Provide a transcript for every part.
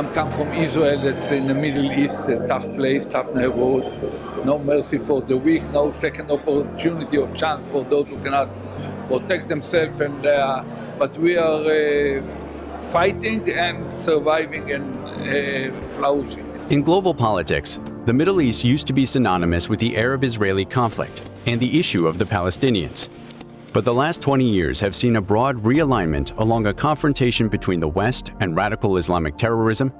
I'm come from Israel, that's in the Middle East, a tough place, tough neighborhood. No mercy for the weak, no second opportunity or chance for those who cannot protect themselves. But we are fighting and surviving and flourishing. In global politics, the Middle East used to be synonymous with the Arab-Israeli conflict and the issue of the Palestinians. But the last 20 years have seen a broad realignment along a confrontation between the West and radical Islamic terrorism,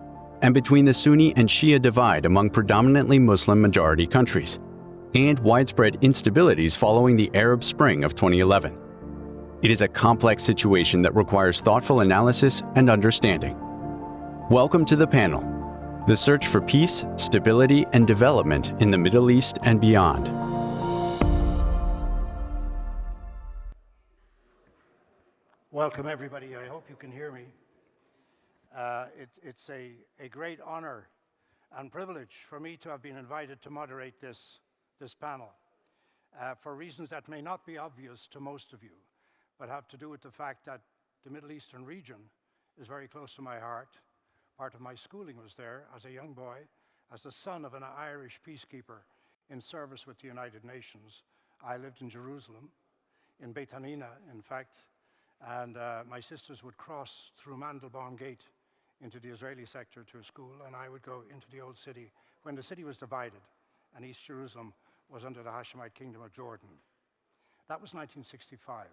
and between the Sunni and Shia divide among predominantly Muslim-majority countries, and widespread instabilities following the Arab Spring of 2011. It is a complex situation that requires thoughtful analysis and understanding. Welcome to the panel, the search for peace, stability, and development in the Middle East and beyond. Welcome, everybody. I hope you can hear me. It's a great honor and privilege for me to have been invited to moderate this panel for reasons that may not be obvious to most of you, but have to do with the fact that the Middle Eastern region is very close to my heart. Part of my schooling was there as a young boy, as the son of an Irish peacekeeper in service with the United Nations. I lived in Jerusalem, in Beit Hanina, in fact, and my sisters would cross through Mandelbaum Gate into the Israeli sector to a school, and I would go into the old city when the city was divided and East Jerusalem was under the Hashemite Kingdom of Jordan. That was 1965.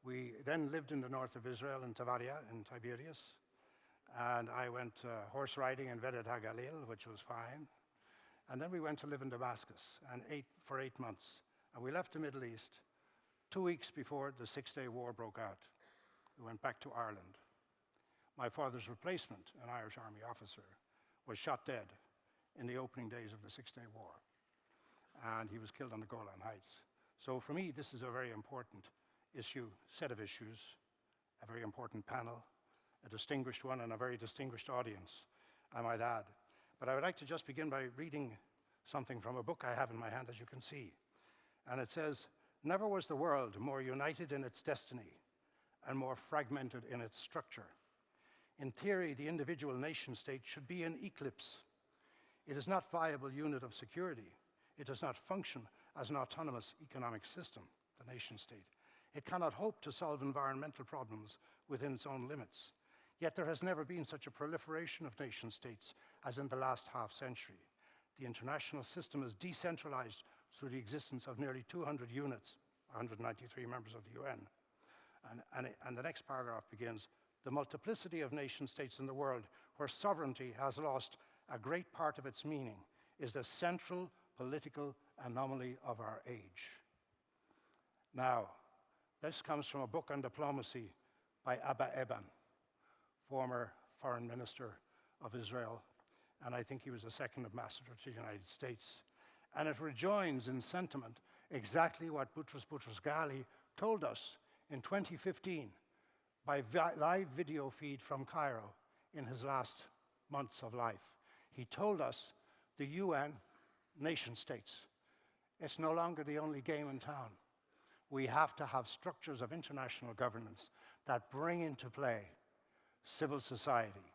We then lived in the north of Israel in Tavaria, in Tiberias, and I went horse riding in Vedat HaGalil, which was fine. And then we went to live in Damascus for 8 months. And we left the Middle East 2 weeks before the Six-Day War broke out. We went back to Ireland. My father's replacement, an Irish Army officer, was shot dead in the opening days of the Six-Day War. And he was killed on the Golan Heights. So for me, this is a very important set of issues, a very important panel, a distinguished one, and a very distinguished audience, I might add. But I would like to just begin by reading something from a book I have in my hand, as you can see. And it says, "Never was the world more united in its destiny and more fragmented in its structure. In theory, the individual nation-state should be an eclipse. It is not a viable unit of security. It does not function as an autonomous economic system, the nation-state. It cannot hope to solve environmental problems within its own limits. Yet there has never been such a proliferation of nation-states as in the last half-century. The international system is decentralized through the existence of nearly 200 units, 193 members of the UN. And the next paragraph begins, the multiplicity of nation-states in the world where sovereignty has lost a great part of its meaning is the central political anomaly of our age." Now, this comes from a book on diplomacy by Abba Eban, former foreign minister of Israel, and I think he was the second ambassador to the United States. And it rejoins in sentiment exactly what Boutros Boutros-Ghali told us in 2015 by live video feed from Cairo in his last months of life. He told us the UN nation states, it's no longer the only game in town. We have to have structures of international governance that bring into play civil society.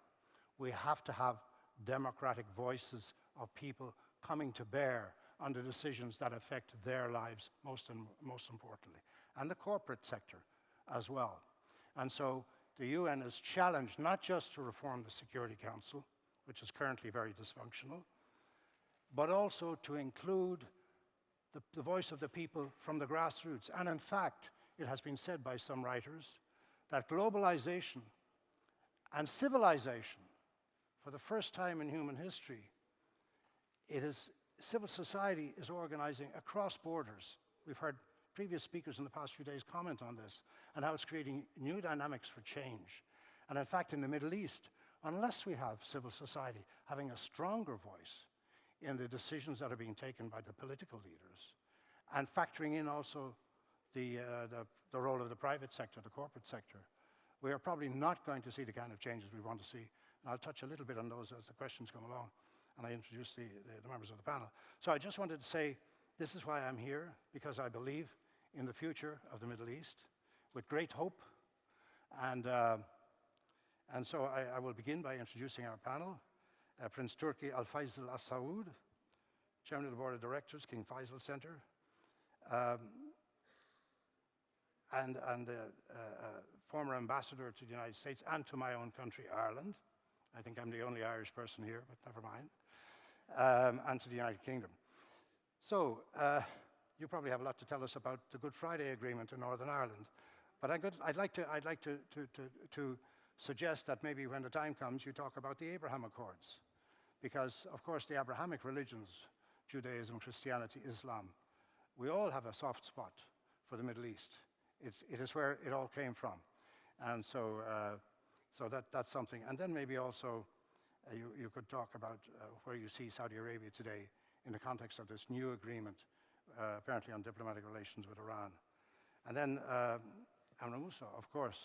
We have to have democratic voices of people coming to bear on the decisions that affect their lives most importantly, and the corporate sector as well. And so the UN is challenged not just to reform the Security Council, which is currently very dysfunctional, but also to include the voice of the people from the grassroots. And in fact, it has been said by some writers that globalization and civilization, for the first time in human history, civil society is organizing across borders. We've heard previous speakers in the past few days comment on this, and how it's creating new dynamics for change. And in fact, in the Middle East, unless we have civil society having a stronger voice in the decisions that are being taken by the political leaders, and factoring in also the role of the private sector, the corporate sector, we are probably not going to see the kind of changes we want to see. And I'll touch a little bit on those as the questions come along, and I introduce the members of the panel. So I just wanted to say, this is why I'm here, because I believe in the future of the Middle East with great hope, and And so I will begin by introducing our panel. Prince Turki AlFaisal Saud, Chairman of the Board of Directors, King Faisal Center, and former ambassador to the United States and to my own country, Ireland. I think I'm the only Irish person here, but never mind. And to the United Kingdom. So you probably have a lot to tell us about the Good Friday Agreement in Northern Ireland. But I'd like to suggest that maybe when the time comes, you talk about the Abraham Accords. Because, of course, the Abrahamic religions, Judaism, Christianity, Islam, we all have a soft spot for the Middle East. It is where it all came from. And so that's something. And then maybe also you could talk about where you see Saudi Arabia today in the context of this new agreement, apparently on diplomatic relations with Iran. And then Amre Moussa, of course,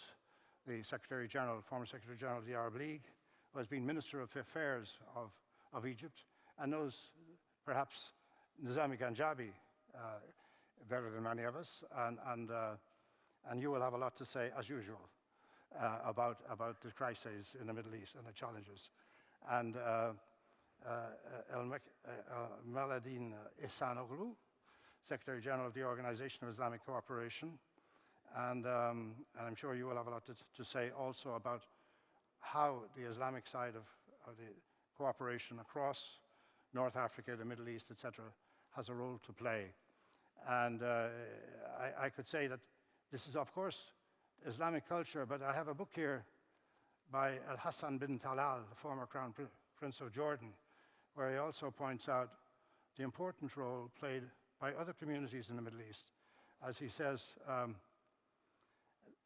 the Secretary General, former Secretary General of the Arab League, who has been Minister of Affairs of Egypt and knows perhaps Nizami Ganjabi better than many of us. And you will have a lot to say, as usual, about the crises in the Middle East and the challenges. And Ekmeleddin Ihsanoglu, Secretary General of the Organization of Islamic Cooperation. And I'm sure you will have a lot to say also about how the Islamic side of the cooperation across North Africa, the Middle East, etc., has a role to play. And I could say that this is, of course, Islamic culture, but I have a book here by Al-Hassan bin Talal, the former Crown Prince of Jordan, where he also points out the important role played by other communities in the Middle East. As he says,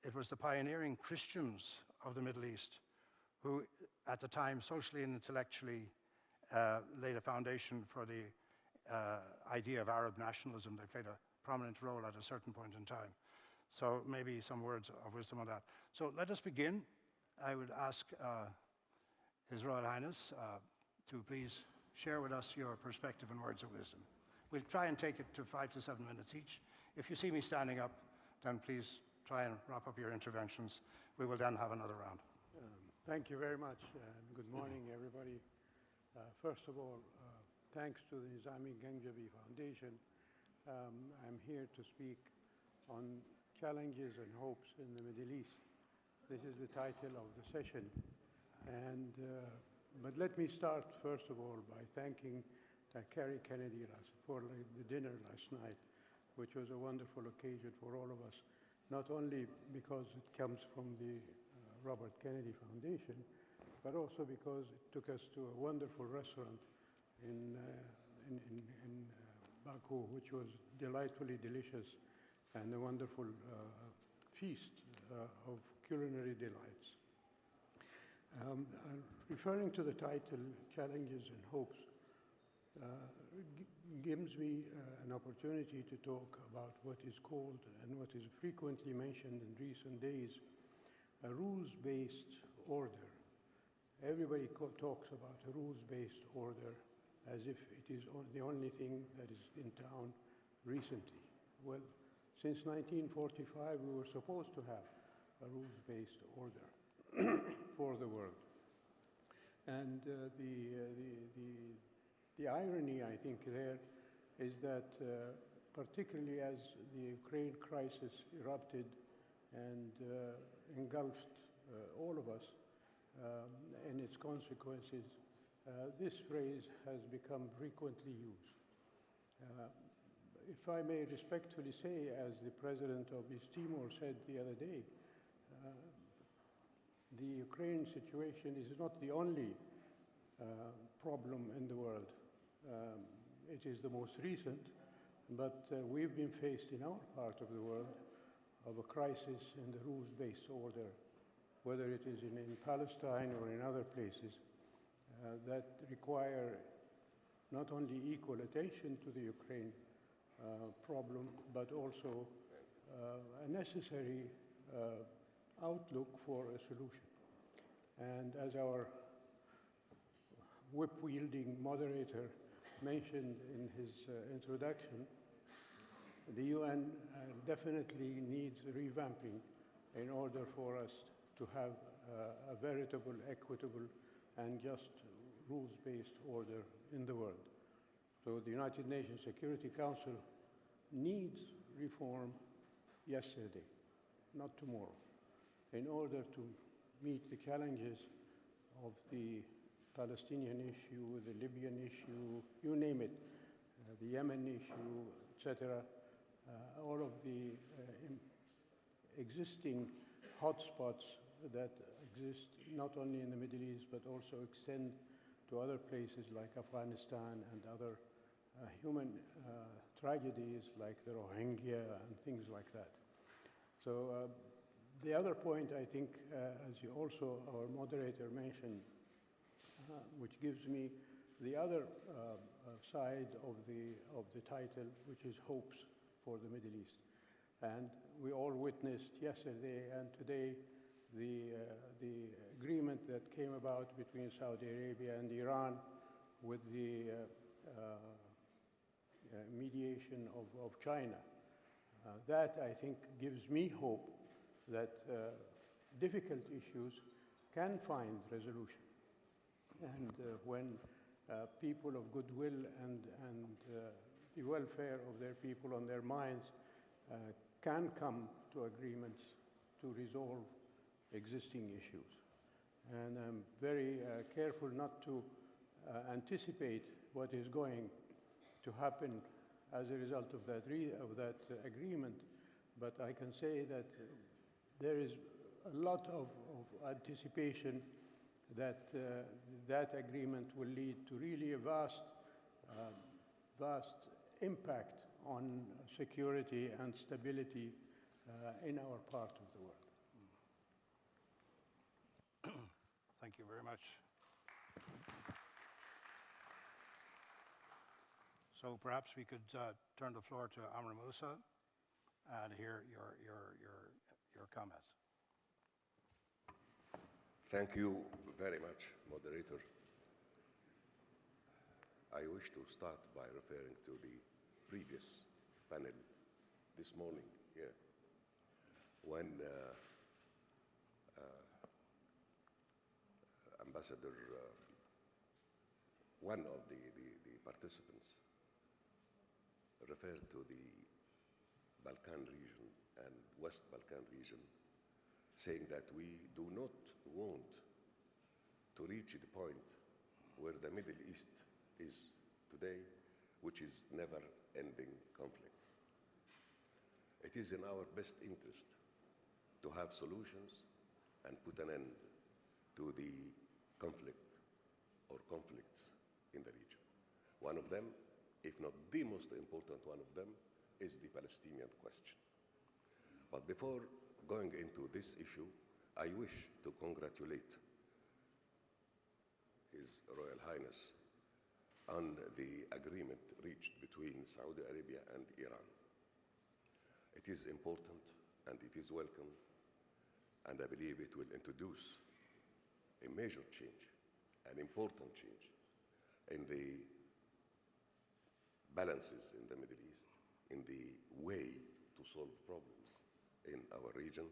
it was the pioneering Christians of the Middle East who, at the time, socially and intellectually, laid a foundation for the idea of Arab nationalism. They played a prominent role at a certain point in time. So maybe some words of wisdom on that. So let us begin. I would ask His Royal Highness to please share with us your perspective and words of wisdom. We'll try and take it to 5 to 7 minutes each. If you see me standing up, then please try and wrap up your interventions. We will then have another round. Thank you very much, and good morning, everybody. First of all, thanks to the Islamic Ganjabi Foundation. I'm here to speak on challenges and hopes in the Middle East. This is the title of the session. But let me start, first of all, by thanking Kerry Kennedy for the dinner last night, which was a wonderful occasion for all of us, not only because it comes from the Robert Kennedy Foundation, but also because it took us to a wonderful restaurant in Baku, which was delightfully delicious and a wonderful feast of culinary delights. Referring to the title, Challenges and Hopes, gives me an opportunity to talk about what is called and what is frequently mentioned in recent days, a rules-based order. Everybody talks about a rules-based order as if it is the only thing that is in town recently. Well, since 1945, we were supposed to have a rules-based order for the world. And the irony, I think, there is that particularly as the Ukraine crisis erupted and engulfed all of us and its consequences, this phrase has become frequently used. If I may respectfully say, as the president of East Timor said the other day, the Ukraine situation is not the only problem in the world. It is the most recent, but we've been faced in our part of the world of a crisis in the rules-based order, whether it is in Palestine or in other places, that require not only equal attention to the Ukraine problem, but also a necessary outlook for a solution. And as our whip-wielding moderator mentioned in his introduction, the UN definitely needs revamping in order for us to have a veritable, equitable, and just rules-based order in the world. So the United Nations Security Council needs reform yesterday, not tomorrow, in order to meet the challenges of the Palestinian issue, the Libyan issue, you name it, the Yemen issue, etc., all of the existing hotspots that exist not only in the Middle East but also extend to other places like Afghanistan and other human tragedies like the Rohingya and things like that. So the other point, I think, as you also, our moderator mentioned, which gives me the other side of the title, which is hopes for the Middle East. And we all witnessed yesterday and today the agreement that came about between Saudi Arabia and Iran with the mediation of China. That, I think, gives me hope that difficult issues can find resolution. And when people of goodwill and the welfare of their people on their minds can come to agreements to resolve existing issues. And I'm very careful not to anticipate what is going to happen as a result of that agreement, but I can say that there is a lot of anticipation that that agreement will lead to really a vast impact on security and stability in our part of the world. Thank you very much. So perhaps we could turn the floor to Amre Moussa and hear your comments. Thank you very much, Moderator. I wish to start by referring to the previous panel this morning here, when Ambassador, one of the participants, referred to the Balkan region and West Balkan region, saying that we do not want to reach the point where the Middle East is today, which is never-ending conflicts. It is in our best interest to have solutions and put an end to the conflict or conflicts in the region. One of them, if not the most important one of them, is the Palestinian question. But before going into this issue, I wish to congratulate His Royal Highness on the agreement reached between Saudi Arabia and Iran. It is important and it is welcome, and I believe it will introduce a major change, an important change in the balances in the Middle East, in the way to solve problems in our region.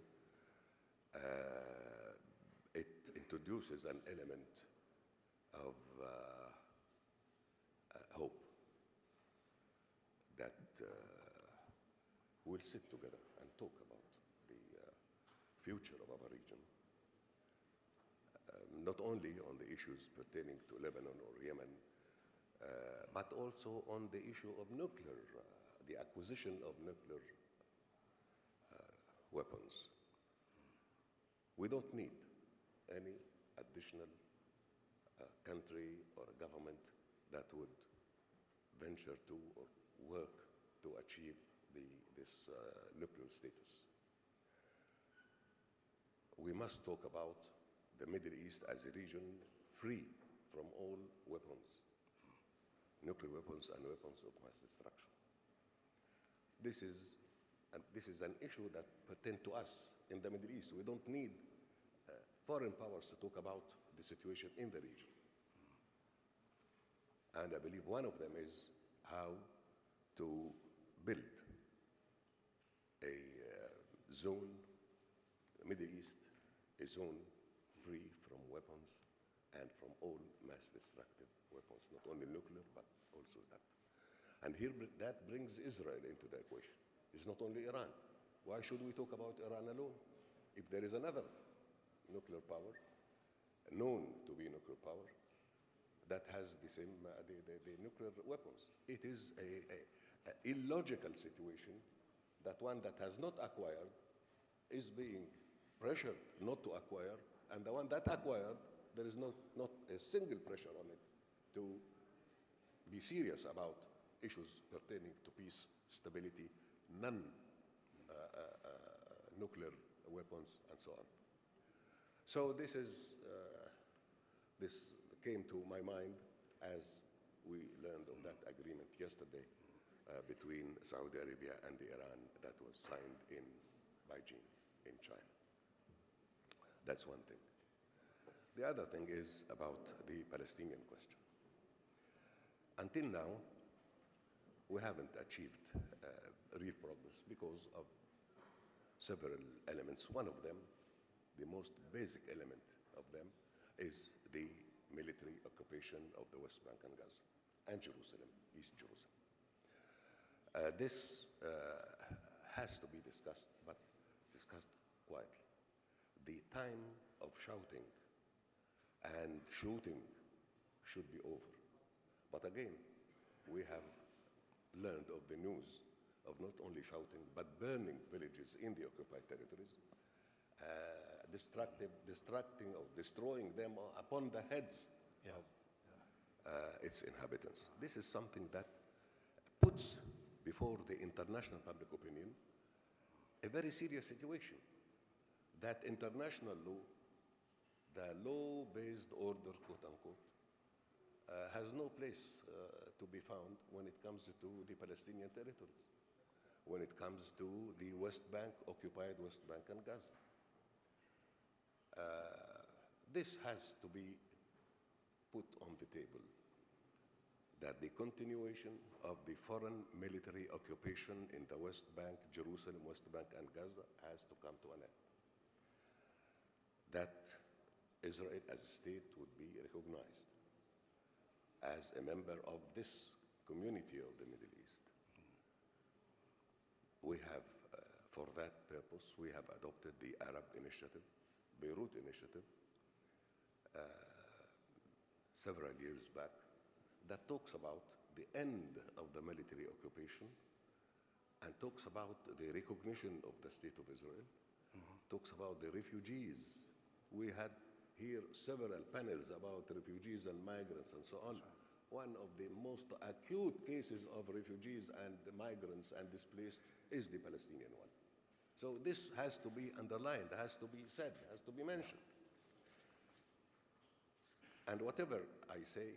It introduces an element of hope that we'll sit together and talk about the future of our region, not only on the issues pertaining to Lebanon or Yemen, but also on the issue of nuclear, the acquisition of nuclear weapons. We don't need any additional country or government that would venture to or work to achieve this nuclear status. We must talk about the Middle East as a region free from all weapons, nuclear weapons and weapons of mass destruction. This is an issue that pertains to us in the Middle East. We don't need foreign powers to talk about the situation in the region. And I believe one of them is how to build a zone, the Middle East, a zone free from weapons and from all mass destructive weapons, not only nuclear, but also that. And here that brings Israel into the equation. It's not only Iran. Why should we talk about Iran alone? If there is another nuclear power, known to be nuclear power, that has the same the nuclear weapons. It is a illogical situation that one that has not acquired is being pressured not to acquire, and the one that acquired, there is not a single pressure on it to be serious about issues pertaining to peace, stability, nuclear weapons, and so on. So this came to my mind as we learned of that agreement yesterday between Saudi Arabia and Iran that was signed in Beijing in China. That's one thing. The other thing is about the Palestinian question. Until now, we haven't achieved real progress because of several elements. One of them, the most basic element of them, is the military occupation of the West Bank and Gaza, and Jerusalem, East Jerusalem. This has to be discussed, but discussed quietly. The time of shouting and shooting should be over. But again, we have learned of the news of not only shouting, but burning villages in the occupied territories, destroying them upon the heads of its inhabitants. This is something that puts before the international public opinion a very serious situation, that international law, the law-based order, quote unquote, has no place to be found when it comes to the Palestinian territories, when it comes to the West Bank, occupied West Bank and Gaza. This has to be put on the table, that the continuation of the foreign military occupation in the West Bank, Jerusalem, West Bank and Gaza has to come to an end. That Israel as a state would be recognized as a member of this community of the Middle East. We have, for that purpose, we have adopted the Arab Initiative, Beirut Initiative, several years back, that talks about the end of the military occupation and talks about the recognition of the State of Israel, talks about the refugees. We had here several panels about refugees and migrants and so on. One of the most acute cases of refugees and migrants and displaced is the Palestinian one. So this has to be underlined, has to be said, has to be mentioned. And whatever I say,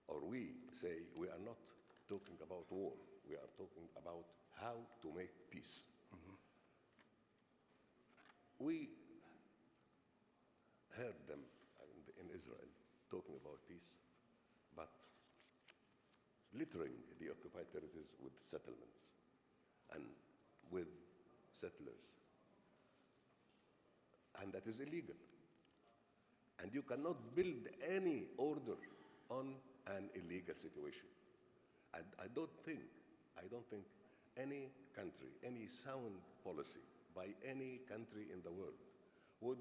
or we say, we are not talking about war. We are talking about how to make peace. We heard them in Israel talking about peace, but littering the occupied territories with settlements and with settlers. And that is illegal. And you cannot build any order on an illegal situation. And I don't think any country, any sound policy by any country in the world would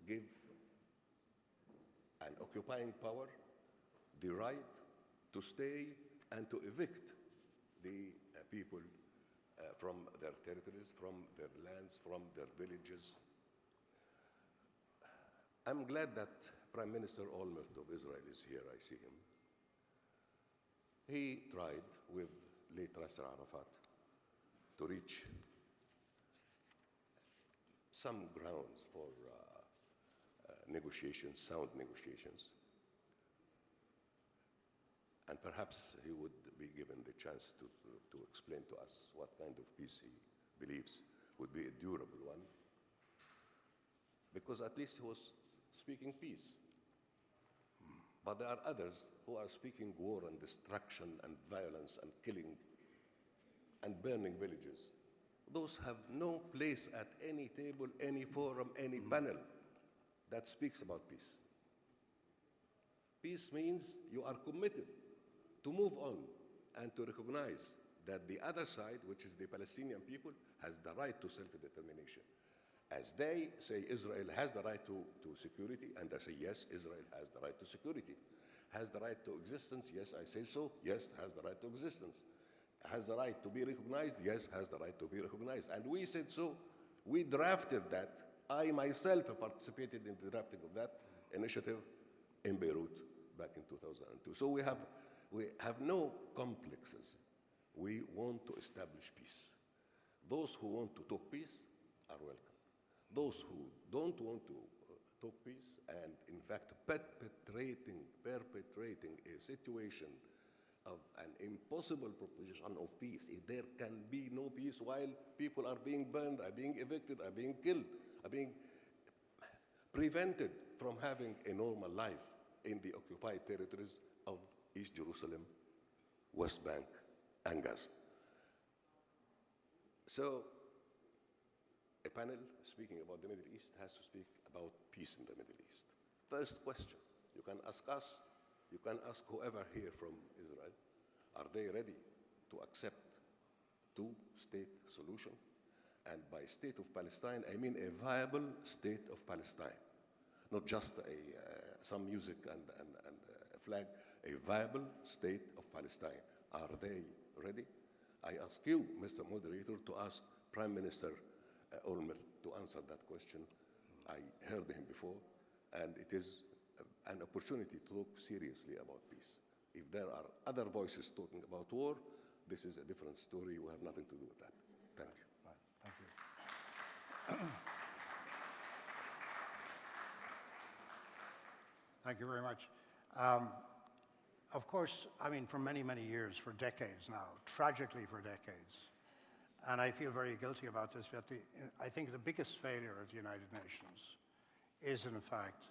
give an occupying power the right to stay and to evict the people from their territories, from their lands, from their villages. I'm glad that Prime Minister Olmert of Israel is here. I see him. He tried with late Nasser Arafat to reach some grounds for negotiations, sound negotiations. And perhaps he would be given the chance to explain to us what kind of peace he believes would be a durable one. Because at least he was speaking peace. But there are others who are speaking war and destruction and violence and killing and burning villages. Those have no place at any table, any forum, any panel. that speaks about peace. Peace means you are committed to move on and to recognize that the other side, which is the Palestinian people, has the right to self-determination. As they say Israel has the right to security, and I say yes, Israel has the right to security. Has the right to existence? Yes, I say so. Yes, has the right to existence. Has the right to be recognized? Yes, has the right to be recognized. And we said so. We drafted that. I myself participated in the drafting of that initiative in Beirut back in 2002. So we have no complexes. We want to establish peace. Those who want to talk peace are welcome. Those who don't want to talk peace and, in fact, perpetrating a situation of an impossible proposition of peace. If there can be no peace while people are being burned, are being evicted, are being killed, are being prevented from having a normal life in the occupied territories of East Jerusalem, West Bank, and Gaza. So, a panel speaking about the Middle East has to speak about peace in the Middle East. First question, you can ask us, you can ask whoever here from Israel, are they ready to accept two-state solution? And by state of Palestine, I mean a viable state of Palestine, not just some music and a flag, a viable state of Palestine. Are they ready? I ask you, Mr. Moderator, to ask Prime Minister Olmert to answer that question. I heard him before, and it is an opportunity to talk seriously about peace. If there are other voices talking about war, this is a different story. We have nothing to do with that. Thank you. Thank you. Thank you very much. Of course, I mean, for many, many years, for decades now, tragically for decades, and I feel very guilty about this, but I think the biggest failure of the United Nations is, in fact,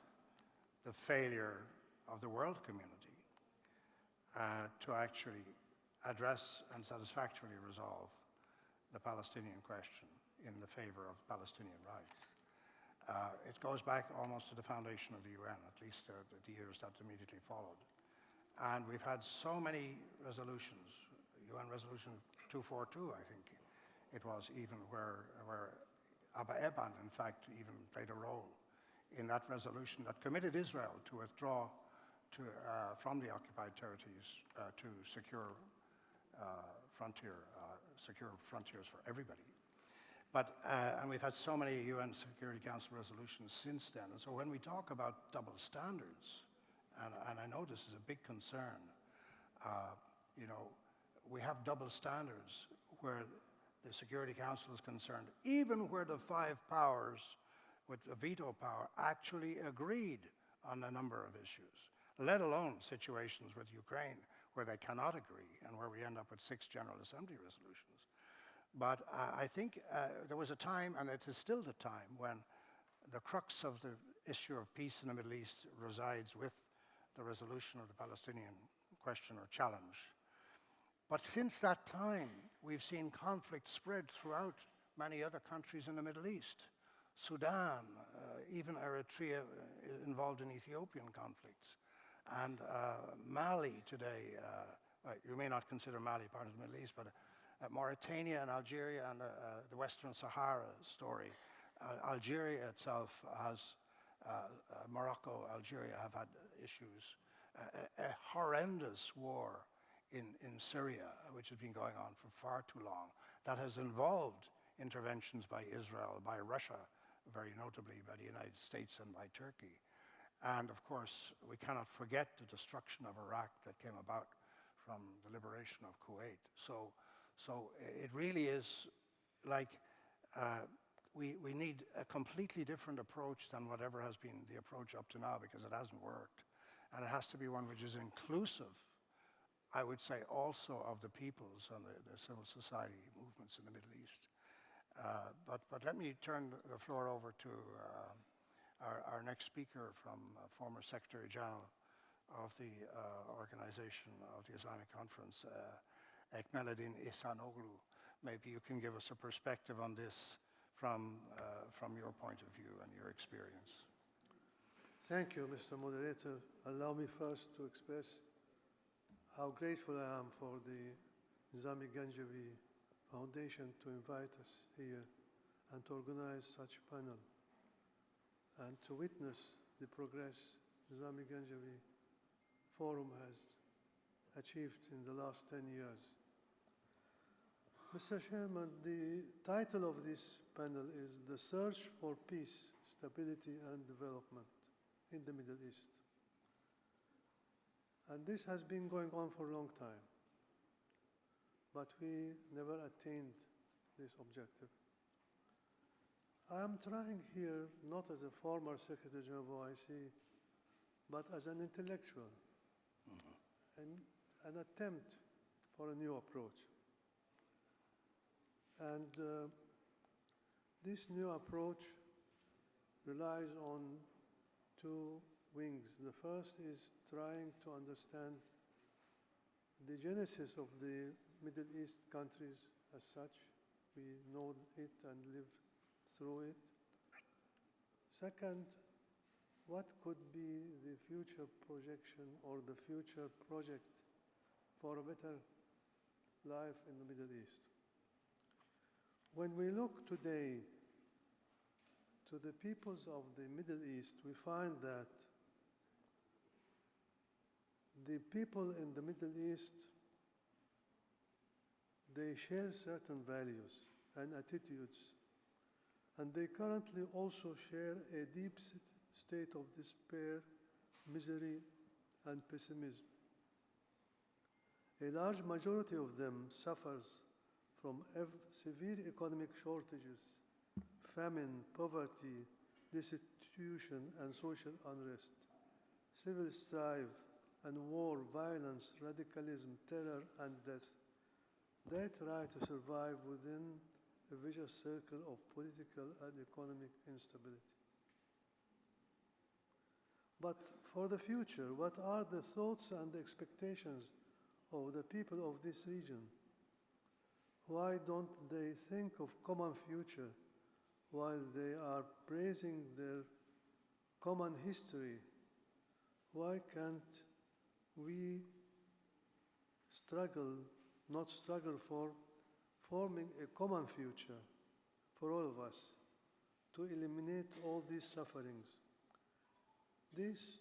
the failure of the world community to actually address and satisfactorily resolve the Palestinian question in the favor of Palestinian rights. It goes back almost to the foundation of the UN, at least the years that immediately followed. And we've had so many resolutions, UN Resolution 242, I think it was, even where Abba Eban, in fact, even played a role in that resolution that committed Israel to withdraw from the occupied territories to secure frontiers for everybody. But, and we've had so many UN Security Council resolutions since then. And so when we talk about double standards, and I know this is a big concern, you know, we have double standards where the Security Council is concerned, even where the five powers with the veto power actually agreed on a number of issues, let alone situations with Ukraine where they cannot agree and where we end up with 6 General Assembly resolutions. But I think there was a time, and it is still the time, when the crux of the issue of peace in the Middle East resides with the resolution of the Palestinian question or challenge. But since that time, we've seen conflict spread throughout many other countries in the Middle East. Sudan, even Eritrea involved in Ethiopian conflicts. And Mali today, you may not consider Mali part of the Middle East, but Mauritania and Algeria and the Western Sahara story. Algeria itself has, Morocco, Algeria have had issues. A horrendous war in Syria, which has been going on for far too long, that has involved interventions by Israel, by Russia, very notably by the United States and by Turkey. And of course, we cannot forget the destruction of Iraq that came about from the liberation of Kuwait. So it really is like we need a completely different approach than whatever has been the approach up to now, because it hasn't worked. And it has to be one which is inclusive, I would say, also of the peoples and the civil society movements in the Middle East. But let me turn the floor over to our next speaker from former Secretary General of the Organization of the Islamic Conference, Ekmeleddin Ihsanoglu. Maybe you can give us a perspective on this from your point of view and your experience. Thank you, Mr. Moderator. Allow me first to express how grateful I am for the Islamic Ganjavi Foundation to invite us here and to organize such a panel and to witness the progress Islamic Ganjavi Forum has achieved in the last 10 years. Mr. Chairman, the title of this panel is The Search for Peace, Stability and Development in the Middle East. And this has been going on for a long time, but we never attained this objective. I am trying here not as a former Secretary General of OIC, but as an intellectual, and an attempt for a new approach. And this new approach relies on two wings. The first is trying to understand the genesis of the Middle East countries as such. We know it and live through it. Second, what could be the future projection or the future project for a better life in the Middle East? When we look today to the peoples of the Middle East, we find that the people in the Middle East, they share certain values and attitudes, and they currently also share a deep state of despair, misery, and pessimism. A large majority of them suffers from severe economic shortages, famine, poverty, destitution, and social unrest, civil strife and war, violence, radicalism, terror, and death. They try to survive within a vicious circle of political and economic instability. But for the future, what are the thoughts and the expectations of the people of this region? Why don't they think of common future while they are praising their common history? Why can't we not struggle for forming a common future for all of us to eliminate all these sufferings? This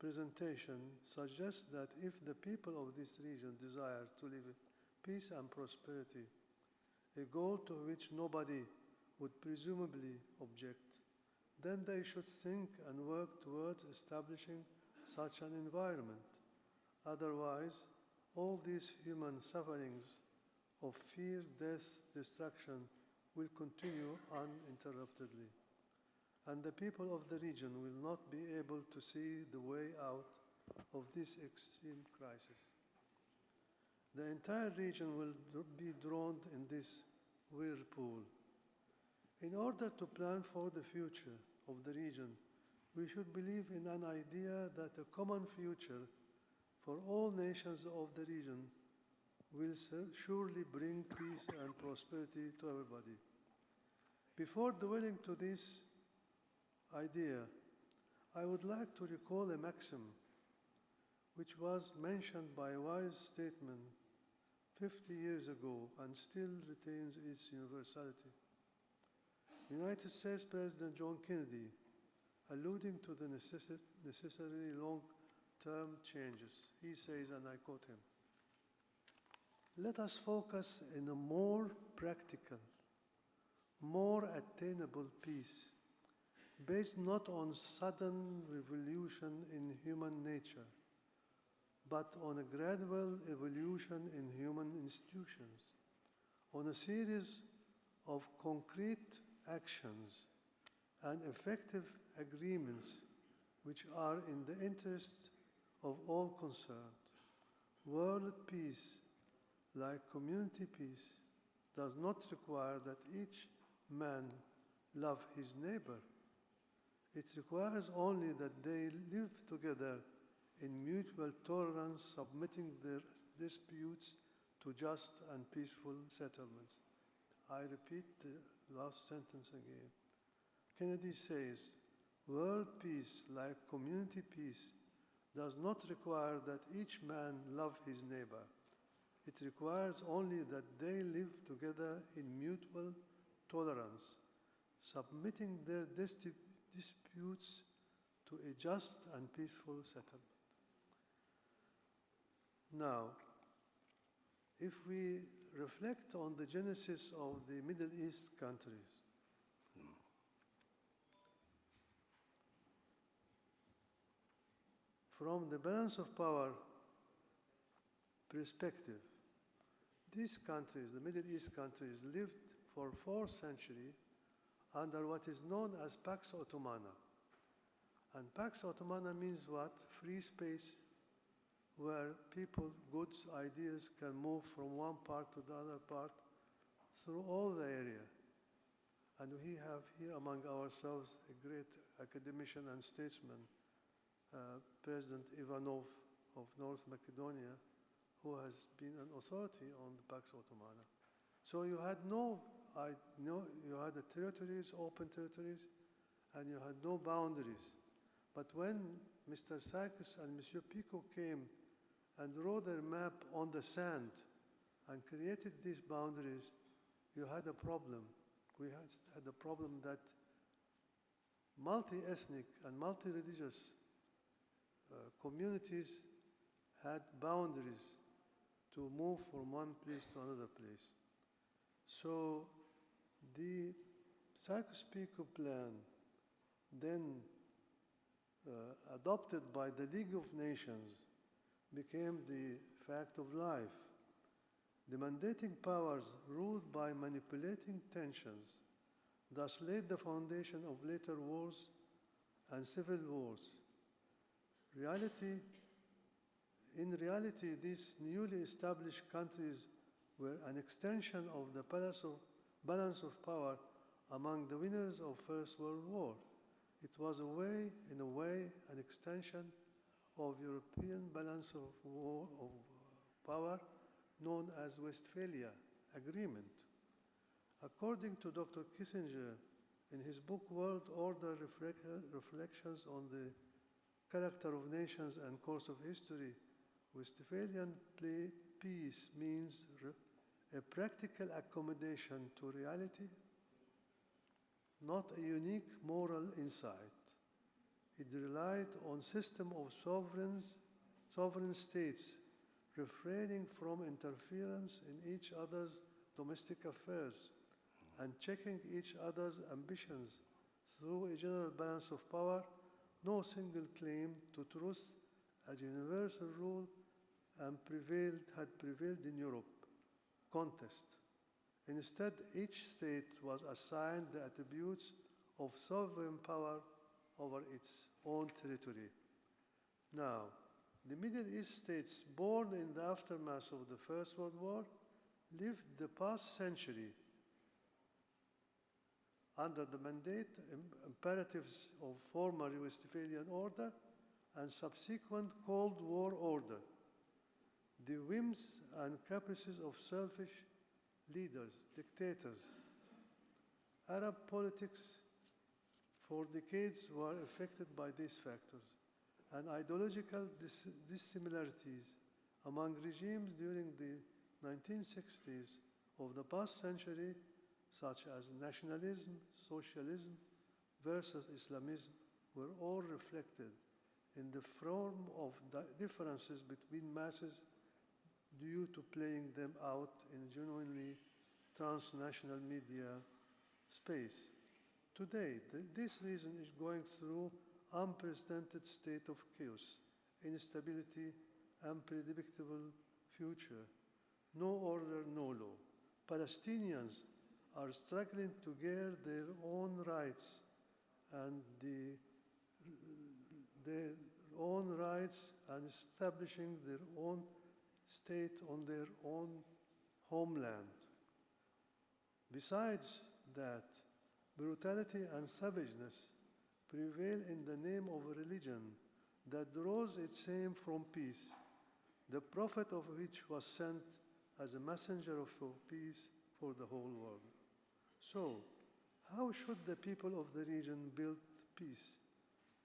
presentation suggests that if the people of this region desire to live in peace and prosperity, a goal to which nobody would presumably object, then they should think and work towards establishing such an environment. Otherwise, all these human sufferings of fear, death, destruction will continue uninterruptedly, and the people of the region will not be able to see the way out of this extreme crisis. The entire region will be drowned in this whirlpool. In order to plan for the future of the region, we should believe in an idea that a common future for all nations of the region will surely bring peace and prosperity to everybody. Before dwelling to this idea, I would like to recall a maxim which was mentioned by a wise statesman 50 years ago and still retains its universality. United States President John Kennedy, alluding to the necessary long-term changes, he says, and I quote him, "Let us focus on a more practical, more attainable peace, based not on sudden revolution in human nature, but on a gradual evolution in human institutions, on a series of concrete actions and effective agreements which are in the interest of all concerned. World peace, like community peace, does not require that each man love his neighbor. It requires only that they live together in mutual tolerance, submitting their disputes to just and peaceful settlements." I repeat the last sentence again. Kennedy says, World peace, like community peace, does not require that each man love his neighbor. It requires only that they live together in mutual tolerance, submitting their disputes to a just and peaceful settlement. Now, if we reflect on the genesis of the Middle East countries, from the balance of power perspective, these countries, the Middle East countries, lived for 4 centuries under what is known as Pax Ottomana. And Pax Ottomana means what? Free space where people, goods, ideas can move from one part to the other part through all the area. And we have here among ourselves a great academician and statesman, President Ivanov of North Macedonia, who has been an authority on the Pax Ottomana. So you had you had the territories, open territories, and you had no boundaries. But when Mr. Sykes and Monsieur Picot came and wrote their map on the sand and created these boundaries, you had a problem. We had a problem that multi-ethnic and multi-religious communities had boundaries to move from one place to another place. So the Sykes-Picot plan, then adopted by the League of Nations, became the fact of life. The mandating powers ruled by manipulating tensions, thus laid the foundation of later wars and civil wars. In reality, these newly established countries were an extension of the balance of power among the winners of First World War. It was in a way, an extension of European balance of power known as Westphalia Agreement. According to Dr. Kissinger, in his book World Order Reflections on the Character of Nations and Course of History, Westphalian peace means a practical accommodation to reality, not a unique moral insight. It relied on system of sovereign states refraining from interference in each other's domestic affairs and checking each other's ambitions through a general balance of power. No single claim to truth as universal rule had prevailed in Europe contest. Instead, each state was assigned the attributes of sovereign power over its own territory. Now, the Middle East states born in the aftermath of the First World War lived the past century under the mandate imperatives of former Westphalian order and subsequent Cold War order, the whims and caprices of selfish leaders, dictators. Arab politics for decades were affected by these factors, and ideological dissimilarities among regimes during the 1960s of the past century, such as nationalism, socialism versus Islamism, were all reflected in the form of differences between masses due to playing them out in genuinely transnational media space. Today, this region is going through unprecedented state of chaos, instability, unpredictable future, no order, no law. Palestinians are struggling to gain their own rights and establishing their own state on their own homeland. Besides that, brutality and savageness prevail in the name of a religion that draws its aim from peace, the prophet of which was sent as a messenger of peace for the whole world. So, how should the people of the region build peace?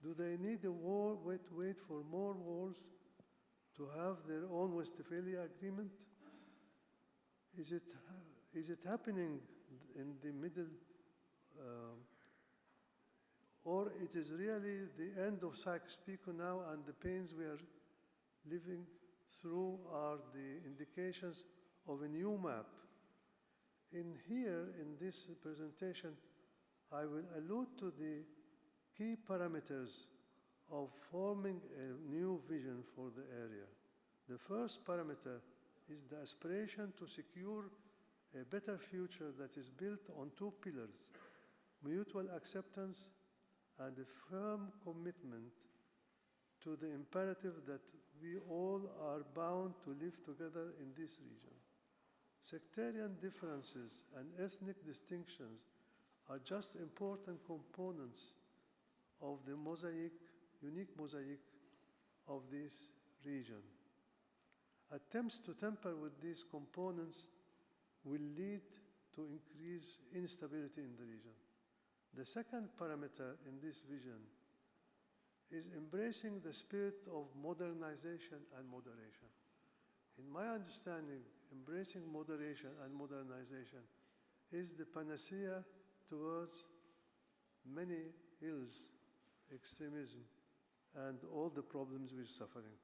Do they need a war, wait for more wars to have their own Westphalia agreement? Is it happening in the middle, or it is really the end of Sykes-Picot now, and the pains we are living through are the indications of a new map? In this presentation, I will allude to the key parameters of forming a new vision for the area. The first parameter is the aspiration to secure a better future that is built on two pillars: mutual acceptance and a firm commitment to the imperative that we all are bound to live together in this region. Sectarian differences and ethnic distinctions are just important components of the unique mosaic of this region. Attempts to tamper with these components will lead to increased instability in the region. The second parameter in this vision is embracing the spirit of modernization and moderation. In my understanding, embracing moderation and modernization is the panacea towards many ills, extremism, and all the problems we're suffering.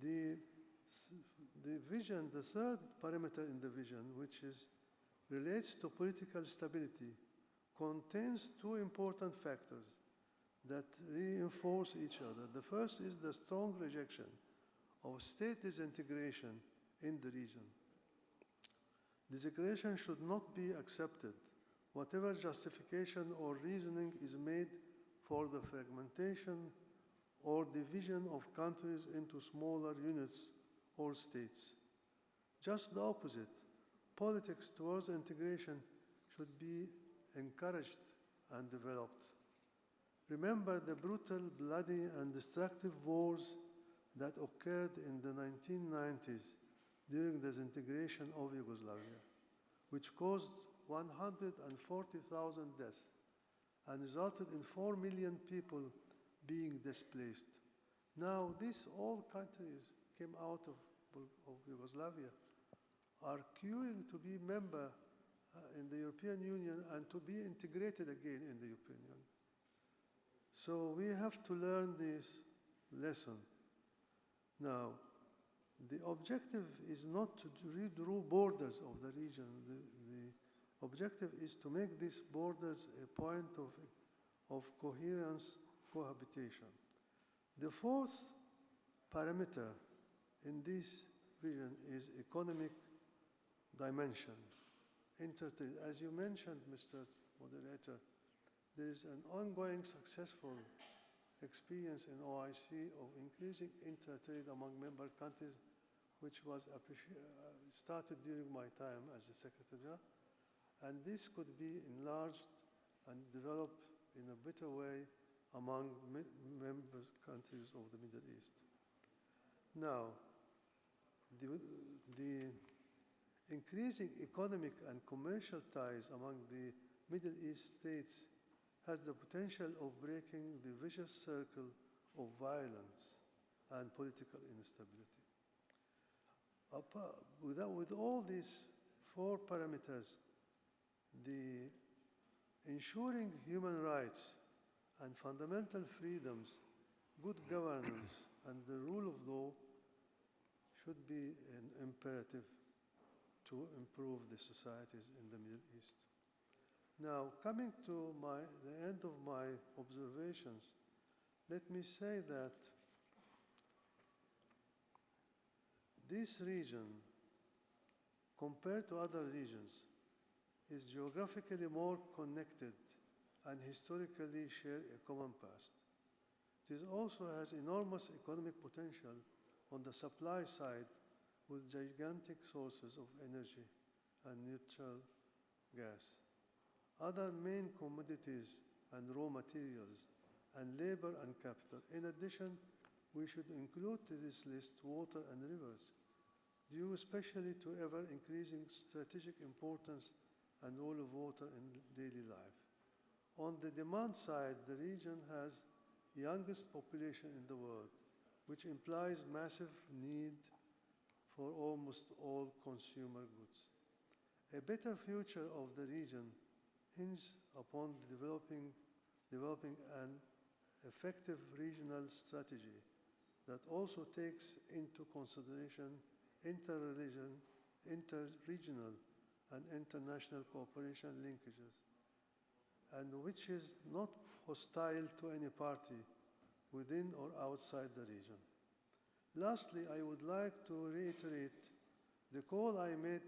The vision, the third parameter in the vision, which relates to political stability, contains two important factors that reinforce each other. The first is the strong rejection of state disintegration in the region. Disintegration should not be accepted, whatever justification or reasoning is made for the fragmentation or division of countries into smaller units or states. Just the opposite, politics towards integration should be encouraged and developed. Remember the brutal, bloody, and destructive wars that occurred in the 1990s during the disintegration of Yugoslavia, which caused 140,000 deaths and resulted in 4 million people being displaced. Now, these all countries came out of Yugoslavia are queuing to be member in the European Union and to be integrated again in the European Union. So we have to learn this lesson. Now, the objective is not to redraw borders of the region. The objective is to make these borders a point of coherence, cohabitation. The fourth parameter in this vision is economic dimension. As you mentioned, Mr. Moderator, there is an ongoing successful experience in OIC of increasing intertrade among member countries, which was started during my time as the Secretary General, and this could be enlarged and developed in a better way among member countries of the Middle East. Now, the increasing economic and commercial ties among the Middle East states has the potential of breaking the vicious circle of violence and political instability. With all these four parameters, the ensuring human rights and fundamental freedoms, good governance, and the rule of law should be an imperative to improve the societies in the Middle East. Now, coming to the end of my observations, let me say that this region, compared to other regions, is geographically more connected and historically share a common past. It also has enormous economic potential on the supply side with gigantic sources of energy and natural gas. Other main commodities and raw materials and labor and capital. In addition, we should include to this list water and rivers, due especially to ever-increasing strategic importance and role of water in daily life. On the demand side, the region has youngest population in the world, which implies massive need for almost all consumer goods. A better future of the region hinges upon developing an effective regional strategy that also takes into consideration interregional and international cooperation linkages, and which is not hostile to any party within or outside the region. Lastly, I would like to reiterate the call I made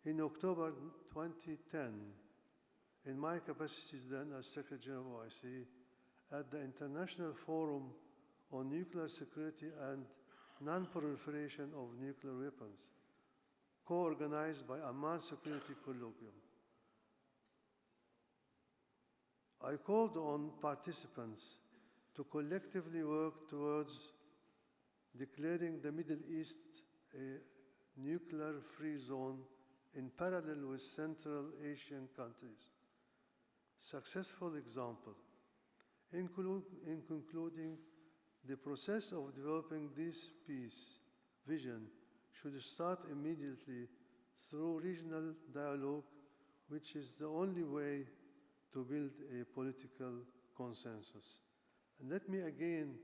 in October 2010 in my capacities then as Secretary General of OIC at the International Forum on Nuclear Security and Non-Proliferation of Nuclear Weapons, co-organized by Amman Security Colloquium. I called on participants to collectively work towards declaring the Middle East a nuclear-free zone in parallel with Central Asian countries. Successful example, in concluding, the process of developing this peace vision should start immediately through regional dialogue, which is the only way to build a political consensus. And let me again,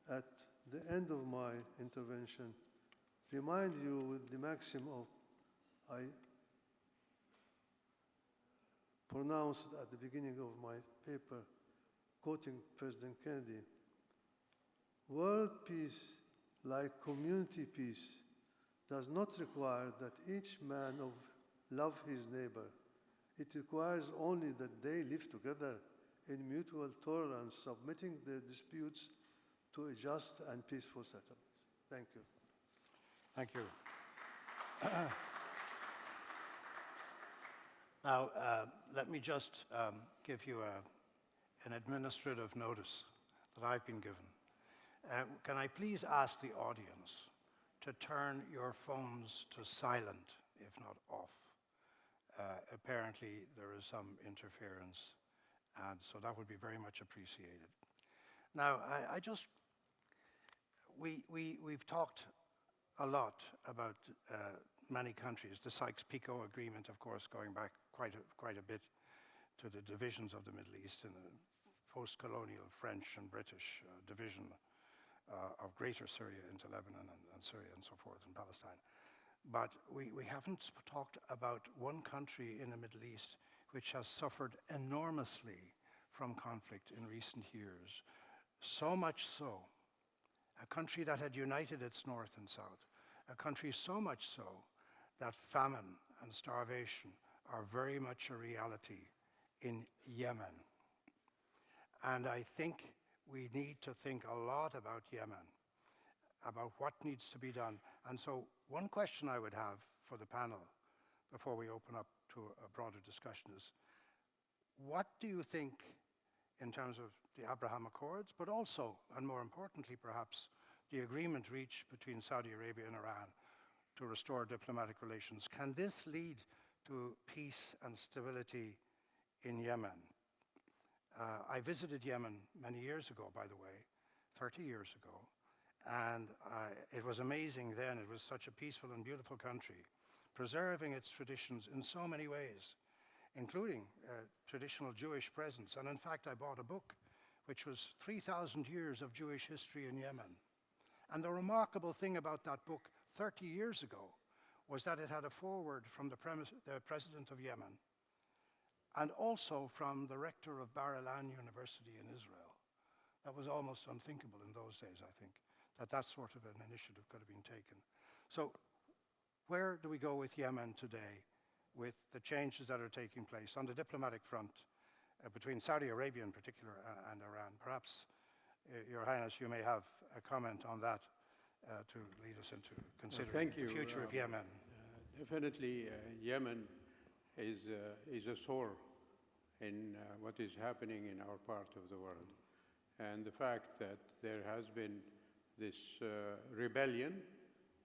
at the end of my intervention, remind you with the maxim I pronounced at the beginning of my paper, quoting President Kennedy, world peace, like community peace, does not require that each man love his neighbor. It requires only that they live together in mutual tolerance, submitting their disputes to a just and peaceful settlement. Thank you. Thank you. Now, let me just give you an administrative notice that I've been given. Can I please ask the audience to turn your phones to silent, if not off? Apparently, there is some interference, and so that would be very much appreciated. Now, we've talked a lot about many countries. The Sykes-Picot Agreement, of course, going back quite a bit to the divisions of the Middle East in the post-colonial French and British division of Greater Syria into Lebanon and Syria and so forth, and Palestine. But we haven't talked about one country in the Middle East which has suffered enormously from conflict in recent years. So much so, a country that had united its north and south, a country so much so that famine and starvation are very much a reality in Yemen. And I think we need to think a lot about Yemen, about what needs to be done. And so one question I would have for the panel before we open up to a broader discussion is, what do you think in terms of the Abraham Accords, but also, and more importantly perhaps, the agreement reached between Saudi Arabia and Iran to restore diplomatic relations? Can this lead to peace and stability in Yemen? I visited Yemen many years ago, by the way, 30 years ago, and it was amazing then. It was such a peaceful and beautiful country, preserving its traditions in so many ways, including traditional Jewish presence. And in fact, I bought a book which was 3,000 years of Jewish history in Yemen. And the remarkable thing about that book 30 years ago was that it had a foreword from the president of Yemen, and also from the rector of Bar Ilan University in Israel. That was almost unthinkable in those days, I think, that sort of an initiative could have been taken. So where do we go with Yemen today, with the changes that are taking place on the diplomatic front between Saudi Arabia in particular and Iran? Perhaps, Your Highness, you may have a comment on that to lead us into considering the future of Yemen. Definitely, Yemen is a sore in what is happening in our part of the world. And the fact that there has been this rebellion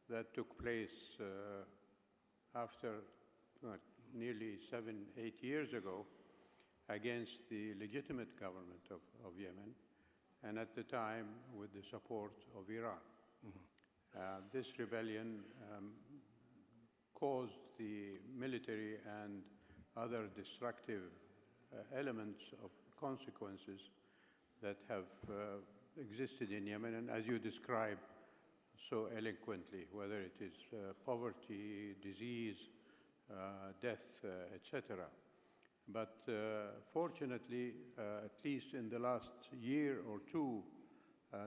that took place after nearly 7, 8 years ago against the legitimate government of Yemen, and at the time with the support of Iran. This rebellion caused the military and other destructive elements of consequences that have existed in Yemen, and as you described so eloquently, whether it is poverty, disease, death, etc. But fortunately, at least in the last year or two,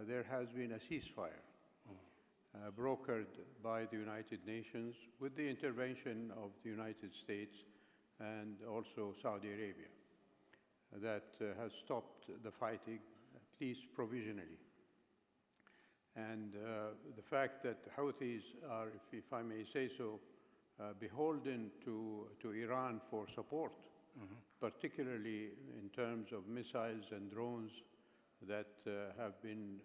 there has been a ceasefire brokered by the United Nations with the intervention of the United States and also Saudi Arabia that has stopped the fighting, at least provisionally. And the fact that the Houthis are, if I may say so, beholden to Iran for support, particularly in terms of missiles and drones that have been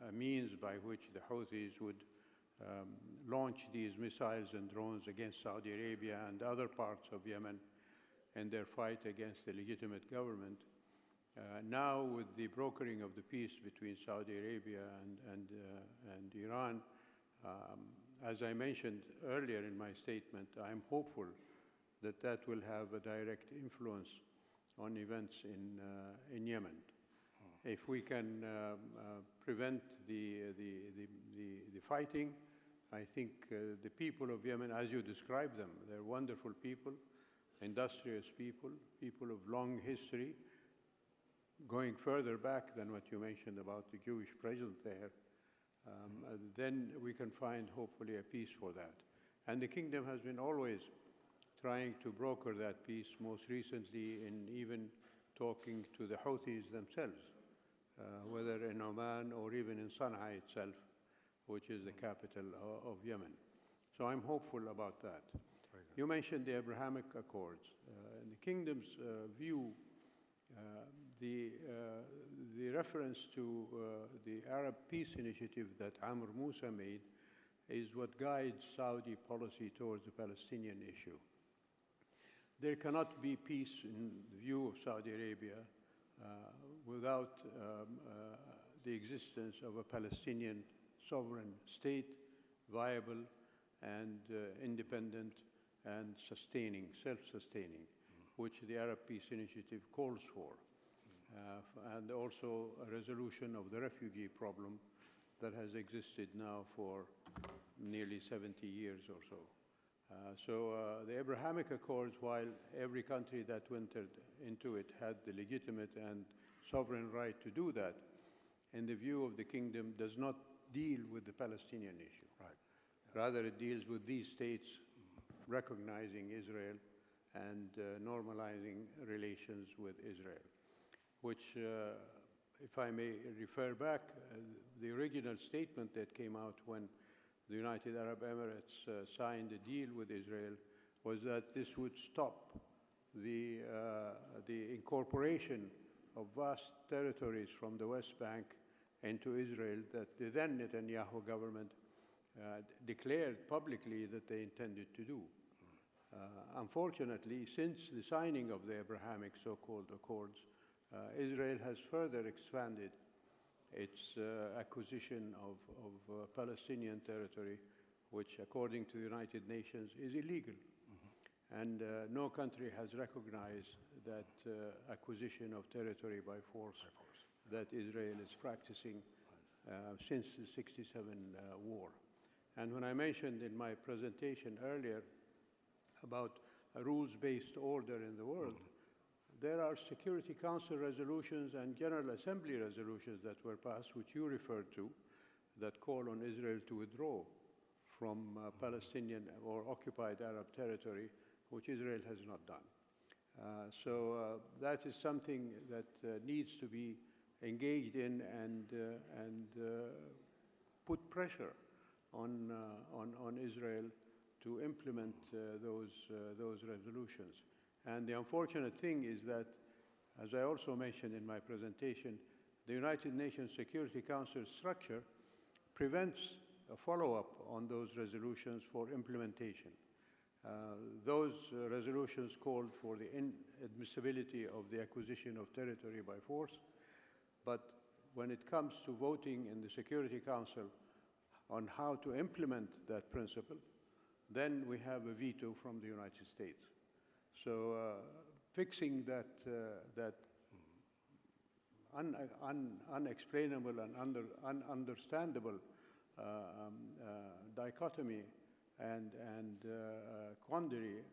a means by which the Houthis would launch these missiles and drones against Saudi Arabia and other parts of Yemen in their fight against the legitimate government. Now, with the brokering of the peace between Saudi Arabia and Iran, as I mentioned earlier in my statement, I'm hopeful that that will have a direct influence on events in Yemen. If we can prevent the fighting, I think the people of Yemen, as you describe them, they're wonderful people, industrious people, people of long history, going further back than what you mentioned about the Jewish presence there, then we can find hopefully a peace for that. And the kingdom has been always trying to broker that peace, most recently in even talking to the Houthis themselves, whether in Oman or even in Sana'a itself, which is the capital of Yemen. So I'm hopeful about that. You mentioned the Abrahamic Accords. In the kingdom's view, the reference to the Arab Peace Initiative that Amr Moussa made is what guides Saudi policy towards the Palestinian issue. There cannot be peace in the view of Saudi Arabia without the existence of a Palestinian sovereign state, viable and independent and sustaining, self-sustaining, which the Arab Peace Initiative calls for, and also a resolution of the refugee problem that has existed now for nearly 70 years or so. The Abrahamic Accords, while every country that entered into it had the legitimate and sovereign right to do that, in the view of the kingdom, does not deal with the Palestinian issue. Rather, it deals with these states recognizing Israel and normalizing relations with Israel, which, if I may refer back, the original statement that came out when the United Arab Emirates signed a deal with Israel was that this would stop the incorporation of vast territories from the West Bank into Israel that the then Netanyahu government declared publicly that they intended to do. Unfortunately, since the signing of the Abrahamic so-called Accords, Israel has further expanded its acquisition of Palestinian territory, which, according to the United Nations, is illegal. And no country has recognized that acquisition of territory by force that Israel is practicing since the '67 war. And when I mentioned in my presentation earlier about a rules-based order in the world, there are Security Council resolutions and General Assembly resolutions that were passed, which you referred to, that call on Israel to withdraw from Palestinian or occupied Arab territory, which Israel has not done. So that is something that needs to be engaged in and put pressure on Israel to implement those resolutions. And the unfortunate thing is that, as I also mentioned in my presentation, the United Nations Security Council structure prevents a follow-up on those resolutions for implementation. Those resolutions called for the inadmissibility of the acquisition of territory by force, but when it comes to voting in the Security Council on how to implement that principle, then we have a veto from the United States. So fixing that unexplainable and ununderstandable dichotomy and quandary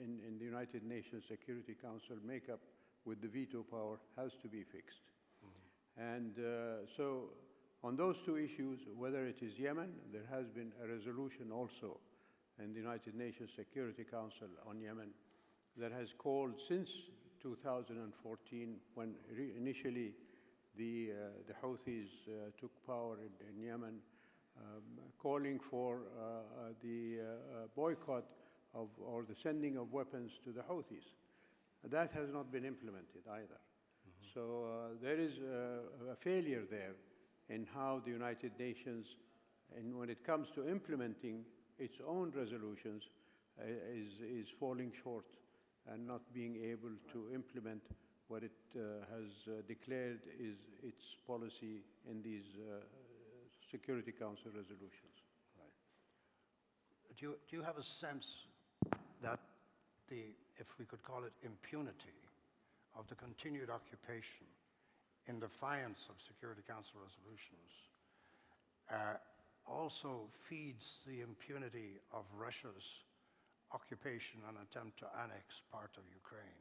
in the United Nations Security Council makeup with the veto power has to be fixed. And so on those two issues, whether it is Yemen, there has been a resolution also in the United Nations Security Council on Yemen that has called since 2014, when initially the Houthis took power in Yemen, calling for the boycott of or the sending of weapons to the Houthis. That has not been implemented either. So there is a failure there in how the United Nations, and when it comes to implementing its own resolutions, is falling short and not being able to implement what it has declared is its policy in these Security Council resolutions. Right. Do you have a sense that if we could call it impunity, of the continued occupation in defiance of Security Council resolutions also feeds the impunity of Russia's occupation and attempt to annex part of Ukraine?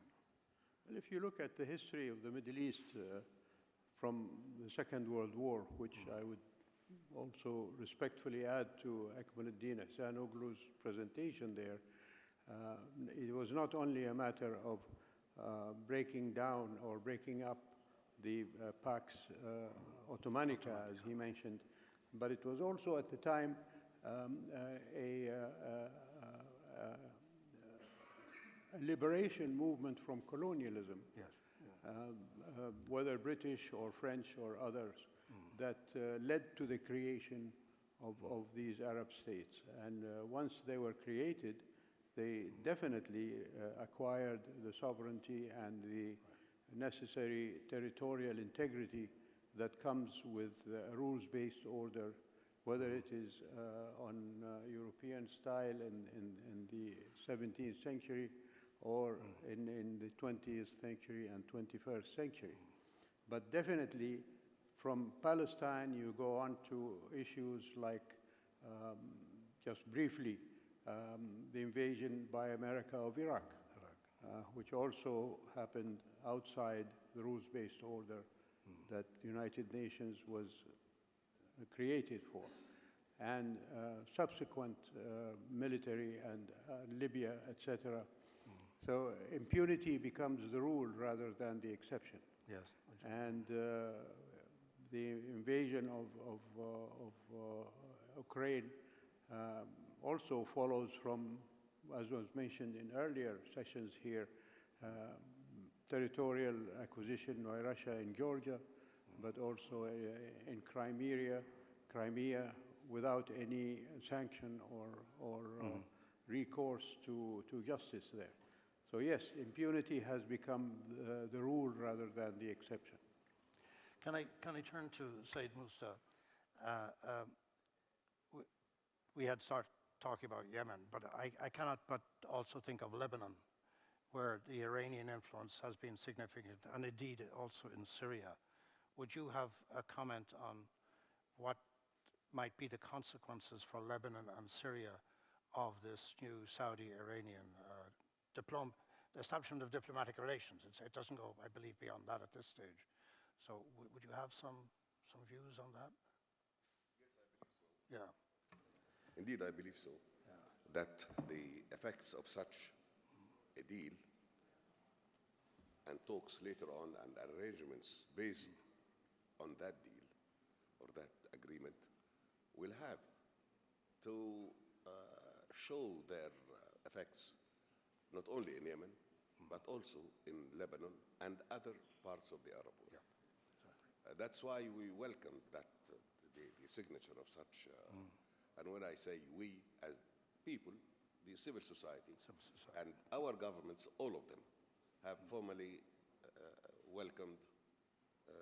Well, if you look at the history of the Middle East from the Second World War, which I would also respectfully add to Ekmeleddin Ihsanoglu's presentation there, it was not only a matter of breaking down or breaking up the Pax Ottomanica, as he mentioned, but it was also at the time a liberation movement from colonialism, yes. Whether British or French or others, that led to the creation of these Arab states. And once they were created, they definitely acquired the sovereignty and the necessary territorial integrity that comes with a rules-based order, whether it is on European style in the 17th century or in the 20th century and 21st century. But definitely from Palestine you go on to issues like, just briefly, the invasion by America of Iraq, which also happened outside the rules-based order that the United Nations was created for, and subsequent military and Libya, etc. So impunity becomes the rule rather than the exception. Yes. And the invasion of Ukraine also follows from, as was mentioned in earlier sessions here, territorial acquisition by Russia in Georgia, but also in Crimea without any sanction or recourse to justice there. So yes, impunity has become the rule rather than the exception. Can I turn to Said Moussa? We had started talking about Yemen, but I cannot but also think of Lebanon, where the Iranian influence has been significant, and indeed also in Syria. Would you have a comment on what might be the consequences for Lebanon and Syria of this new Saudi-Iranian establishment of diplomatic relations? It doesn't go, I believe, beyond that at this stage. So would you have some views on that? Yes, I believe so. Yeah. Indeed, I believe so. Yeah. That the effects of such a deal and talks later on and arrangements based on that deal or that agreement will have to show their effects not only in Yemen, but also in Lebanon and other parts of the Arab world. Yeah. Exactly. That's why we welcome that the signature of such, and when I say we as people, the civil society, and our governments, all of them, have formally welcomed,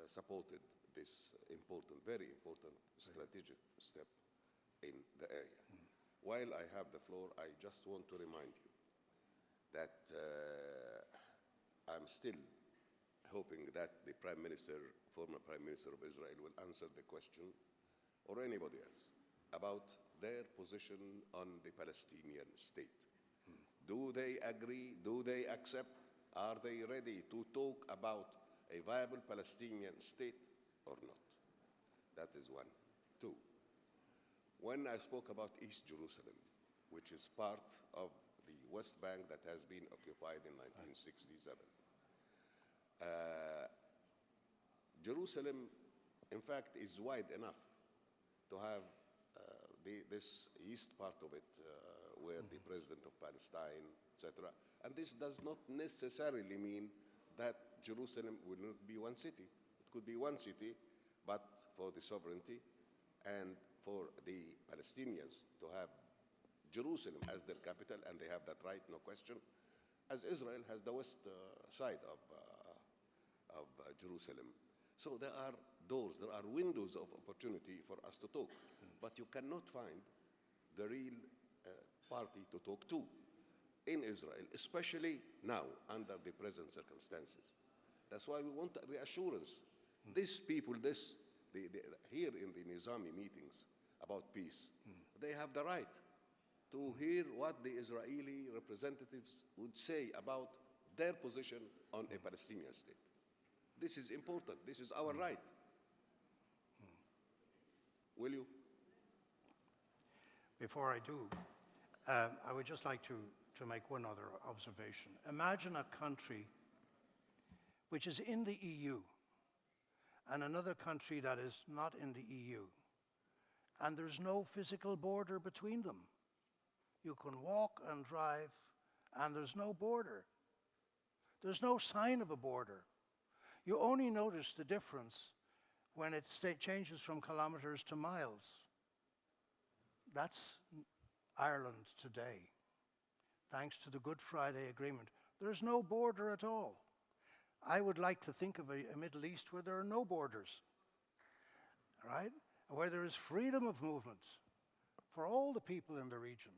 supported this important, very important strategic step in the area. While I have the floor, I just want to remind you that I'm still hoping that the Prime Minister, former Prime Minister of Israel, will answer the question, or anybody else, about their position on the Palestinian state. Do they agree? Do they accept? Are they ready to talk about a viable Palestinian state or not? That is one. Two, when I spoke about East Jerusalem, which is part of the West Bank that has been occupied in 1967, Jerusalem, in fact, is wide enough to have this east part of it where the president of Palestine, etc. And this does not necessarily mean that Jerusalem will not be one city. It could be one city, but for the sovereignty and for the Palestinians to have Jerusalem as their capital, and they have that right, no question, as Israel has the west side of Jerusalem. So there are doors, there are windows of opportunity for us to talk, but you cannot find the real party to talk to in Israel, especially now under the present circumstances. That's why we want reassurance. These people, here in the Nizami meetings about peace, they have the right to hear what the Israeli representatives would say about their position on a Palestinian state. This is important. This is our right. Will you? Before I do, I would just like to make one other observation. Imagine a country which is in the EU and another country that is not in the EU, and there's no physical border between them. You can walk and drive, and there's no border. There's no sign of a border. You only notice the difference when it changes from kilometers to miles. That's Ireland today. Thanks to the Good Friday Agreement, there's no border at all. I would like to think of a Middle East where there are no borders, right? Where there is freedom of movement for all the people in the region,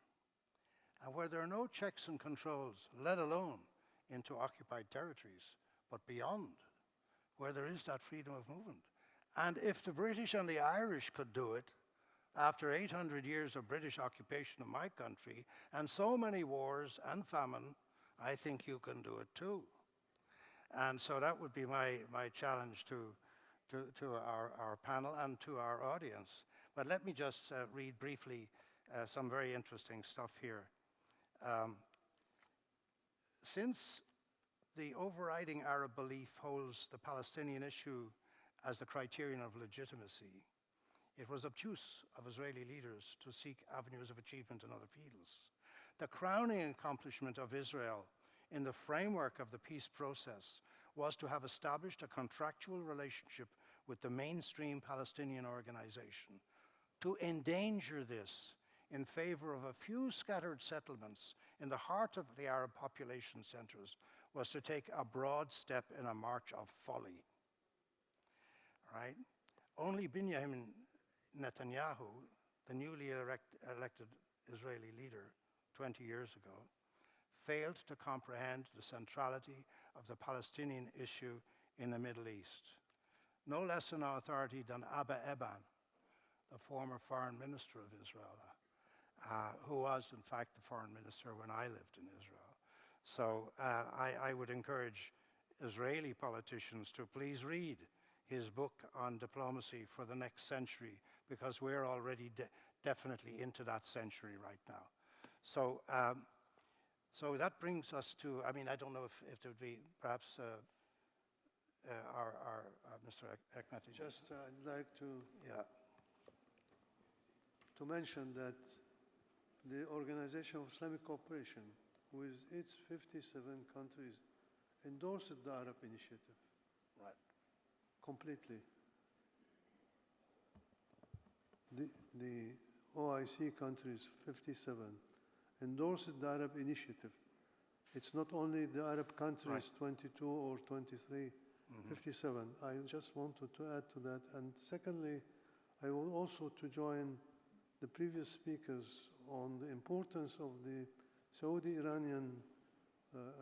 and where there are no checks and controls, let alone into occupied territories, but beyond, where there is that freedom of movement. And if the British and the Irish could do it, after 800 years of British occupation of my country, and so many wars and famine, I think you can do it too. And so that would be my challenge to our panel and to our audience. But let me just read briefly some very interesting stuff here. Since the overriding Arab belief holds the Palestinian issue as the criterion of legitimacy, it was obtuse of Israeli leaders to seek avenues of achievement in other fields. The crowning accomplishment of Israel in the framework of the peace process was to have established a contractual relationship with the mainstream Palestinian organization. To endanger this in favor of a few scattered settlements in the heart of the Arab population centers was to take a broad step in a march of folly. Right? Only Benjamin Netanyahu, the newly elected Israeli leader 20 years ago, failed to comprehend the centrality of the Palestinian issue in the Middle East. No less an authority than Abba Eban, the former foreign minister of Israel, who was in fact the foreign minister when I lived in Israel. So I would encourage Israeli politicians to please read his book on diplomacy for the next century, because we're already definitely into that century right now. So, so that brings us to, I mean, I don't know if there would be perhaps our Mr. Ekmeleddin. Just I'd like to mention that the Organization of Islamic Cooperation, with its 57 countries, endorsed the Arab Initiative. Right. Completely. The OIC countries, 57, endorses the Arab initiative. It's not only the Arab countries, 22 or 23, 57. I just wanted to add to that. And secondly, I will also to join the previous speakers on the importance of the Saudi-Iranian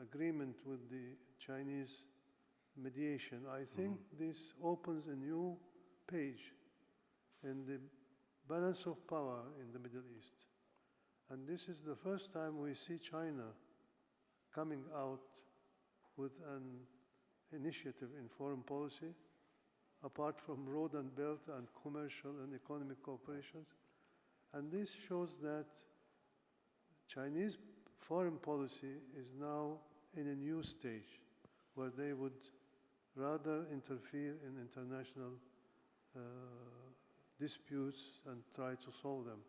agreement with the Chinese mediation. I think this opens a new page in the balance of power in the Middle East. And this is the first time we see China coming out with an initiative in foreign policy, apart from road and belt and commercial and economic cooperations. And this shows that Chinese foreign policy is now in a new stage where they would rather interfere in international disputes and try to solve them.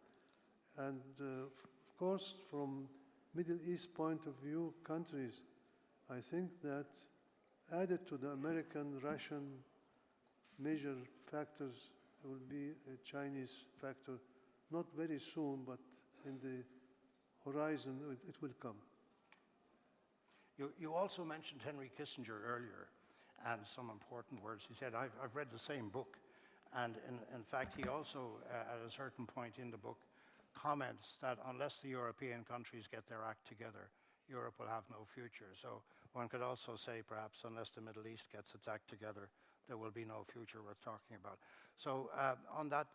And of course, from Middle East point of view, countries, I think that added to the American-Russian major factors will be a Chinese factor, not very soon, but in the horizon, it will come. You also mentioned Henry Kissinger earlier, and some important words. He said, I've read the same book, and in fact, he also, at a certain point in the book, comments that unless the European countries get their act together, Europe will have no future. So one could also say, perhaps, unless the Middle East gets its act together, there will be no future worth talking about. So on that,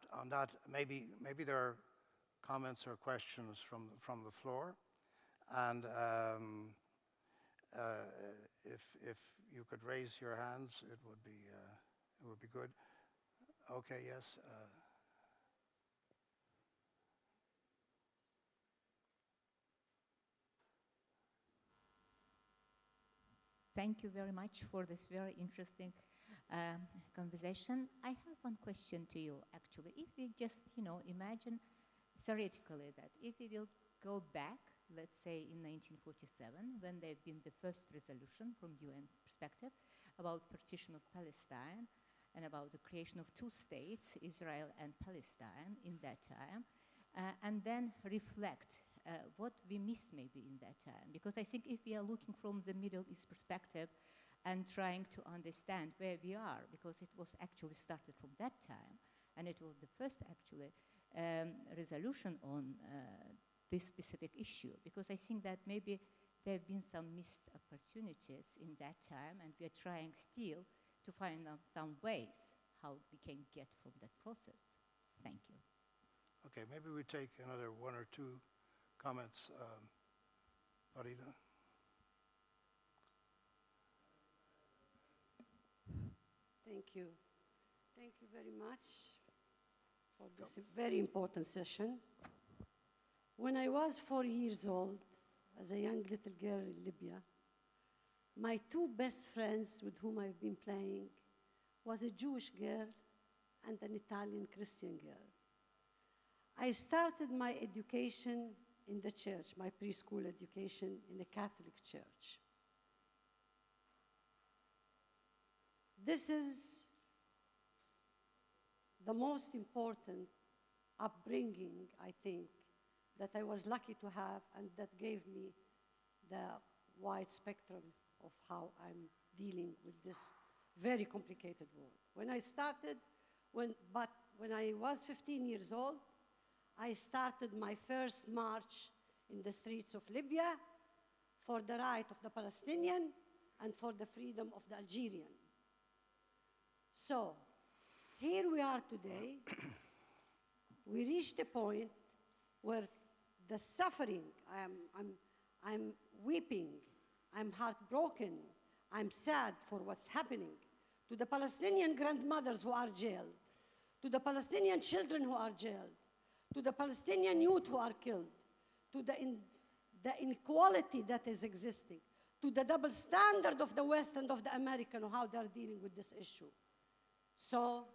maybe there are comments or questions from the floor, and if you could raise your hands, it would be good. Okay, yes. Thank you very much for this very interesting conversation. I have one question to you, actually. If we just, imagine theoretically that if we will go back, let's say in 1947, when there have been the first resolution from UN perspective about partition of Palestine and about the creation of two states, Israel and Palestine in that time, and then reflect what we missed maybe in that time. Because I think if we are looking from the Middle East perspective and trying to understand where we are, because it was actually started from that time, and it was the first actually resolution on this specific issue, because I think that maybe there have been some missed opportunities in that time, and we are trying still to find out some ways how we can get from that process. Thank you. Okay, maybe we take another one or two comments. Farida? Thank you. Thank you very much for this very important session. When I was 4 years old, as a young little girl in Libya, my two best friends with whom I've been playing was a Jewish girl and an Italian Christian girl. I started my education in the church, my preschool education in a Catholic church. This is the most important upbringing, I think, that I was lucky to have, and that gave me the wide spectrum of how I'm dealing with this very complicated world. When I started, when I was 15 years old, I started my first march in the streets of Libya for the right of the Palestinian and for the freedom of the Algerian. So, here we are today. We reached a point where the suffering, I'm weeping, I'm heartbroken, I'm sad for what's happening to the Palestinian grandmothers who are jailed, to the Palestinian children who are jailed, to the Palestinian youth who are killed, to the inequality that is existing, to the double standard of the West and of the American, how they're dealing with this issue. So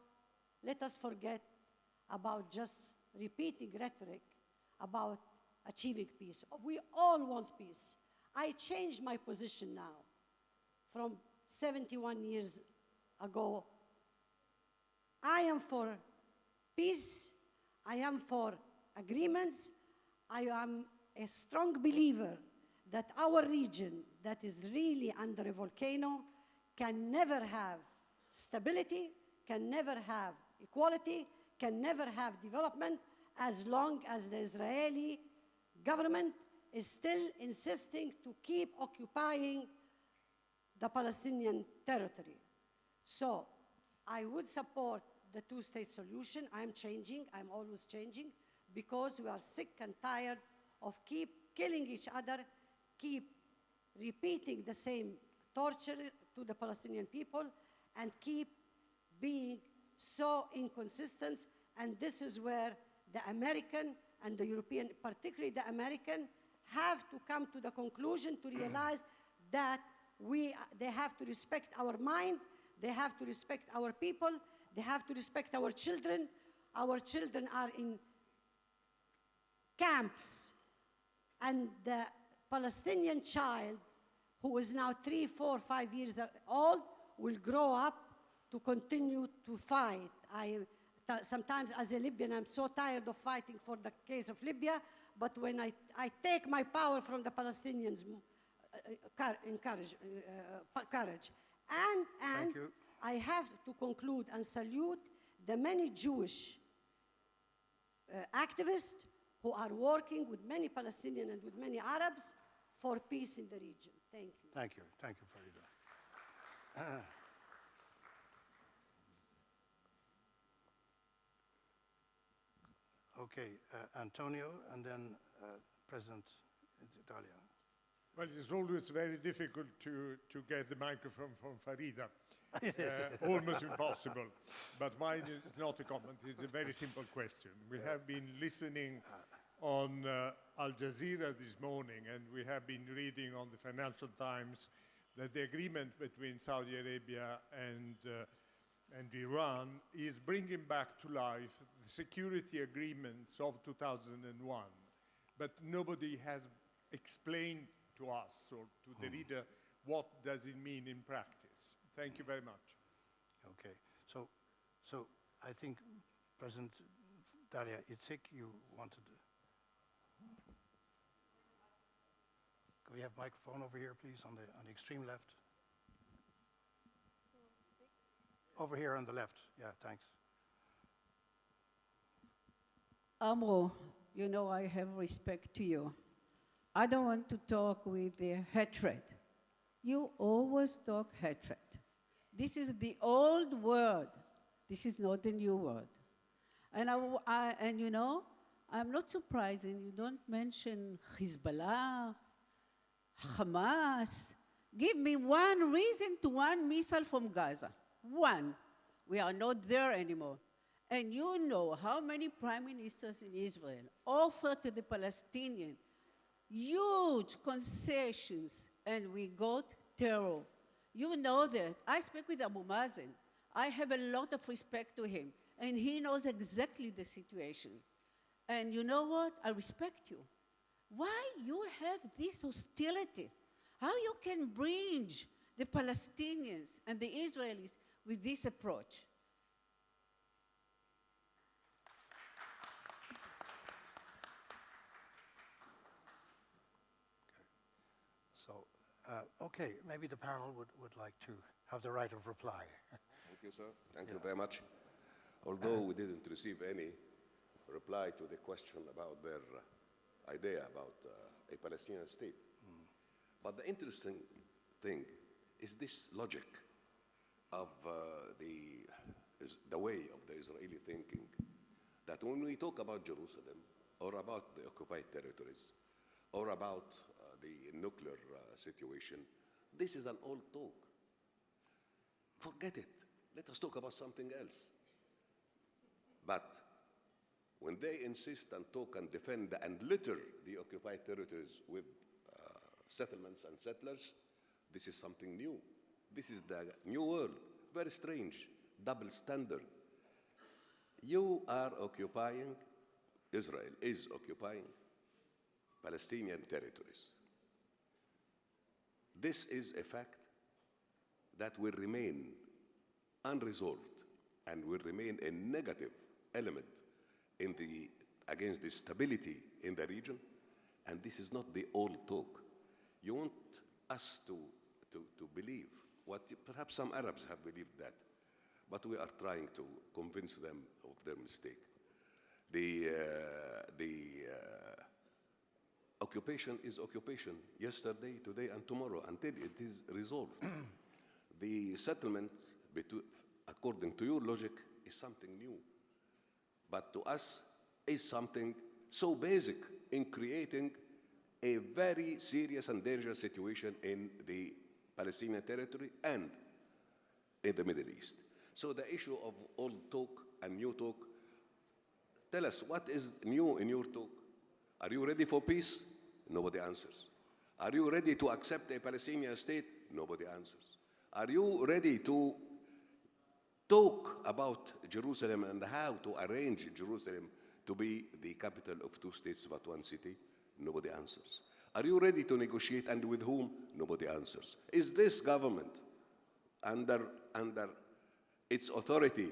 let us forget about just repeating rhetoric about achieving peace. We all want peace. I changed my position now from 71 years ago. I am for peace. I am for agreements. I am a strong believer that our region that is really under a volcano can never have stability, can never have equality, can never have development as long as the Israeli government is still insisting to keep occupying the Palestinian territory. So I would support the two-state solution. I'm changing, I'm always changing, because we are sick and tired of keep killing each other, keep repeating the same torture to the Palestinian people, and keep being so inconsistent. And this is where the American and the European, particularly the American, have to come to the conclusion to realize that they have to respect our mind, they have to respect our people, they have to respect our children. Our children are in camps, and the Palestinian child, who is now 3, 4, 5 years old, will grow up to continue to fight. Sometimes as a Libyan, I'm so tired of fighting for the case of Libya, but when I take my power from the Palestinians, courage. And I have to conclude and salute the many Jewish activists who are working with many Palestinians and with many Arabs for peace in the region. Thank you. Thank you. Thank you, Farida. Okay, Antonio, and then President Dalia. Well, it's always very difficult to get the microphone from Farida. Almost impossible. But mine is not a comment, it's a very simple question. We have been listening on Al Jazeera this morning, and we have been reading on the Financial Times that the agreement between Saudi Arabia and Iran is bringing back to life the security agreements of 2001. But nobody has explained to us or to the reader what does it mean in practice. Thank you very much. Okay, so I think President Dalia Itzik, you wanted to. Can we have microphone over here, please, on the extreme left? Over here on the left. Yeah, thanks. Amre, you know I have respect to you. I don't want to talk with hatred. You always talk hatred. This is the old word. This is not the new word. And you know, I'm not surprised you don't mention Hezbollah, Hamas. Give me one reason to one missile from Gaza. One. We are not there anymore. And you know how many prime ministers in Israel offered to the Palestinians huge concessions, and we got terror. You know that. I speak with Abu Mazen. I have a lot of respect to him, and he knows exactly the situation. And you know what? I respect you. Why you have this hostility? How you can bridge the Palestinians and the Israelis with this approach? Okay, maybe the panel would like to have the right of reply. Thank you, sir. Thank you very much. Although we didn't receive any reply to the question about their idea about a Palestinian state. But the interesting thing is this logic of the way of the Israeli thinking, that when we talk about Jerusalem or about the occupied territories or about the nuclear situation, this is an old talk. Forget it. Let us talk about something else. But when they insist and talk and defend and litter the occupied territories with settlements and settlers, this is something new. This is the new world. Very strange. Double standard. You are occupying, Israel is occupying Palestinian territories. This is a fact that will remain unresolved and will remain a negative element against the stability in the region And this is not the old talk. You want us to believe what perhaps some Arabs have believed that, but we are trying to convince them of their mistake. The occupation is occupation, yesterday, today, and tomorrow, until it is resolved. The settlement, according to your logic, is something new. But to us, is something so basic in creating a very serious and dangerous situation in the Palestinian territory and in the Middle East. So the issue of old talk and new talk, tell us, what is new in your talk? Are you ready for peace? Nobody answers. Are you ready to accept a Palestinian state? Nobody answers. Are you ready to talk about Jerusalem and how to arrange Jerusalem to be the capital of two states but one city? Nobody answers. Are you ready to negotiate, and with whom? Nobody answers. Is this government under its authority?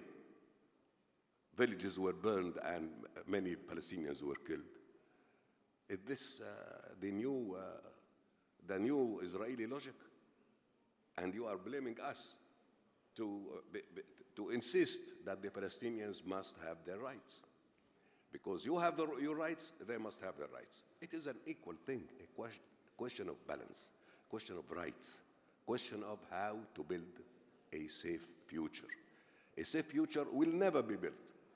Villages were burned and many Palestinians were killed. Is this the new Israeli logic? And you are blaming us to insist that the Palestinians must have their rights. Because you have your rights, they must have their rights. It is an equal thing, a question of balance, question of rights, question of how to build a safe future. A safe future will never be built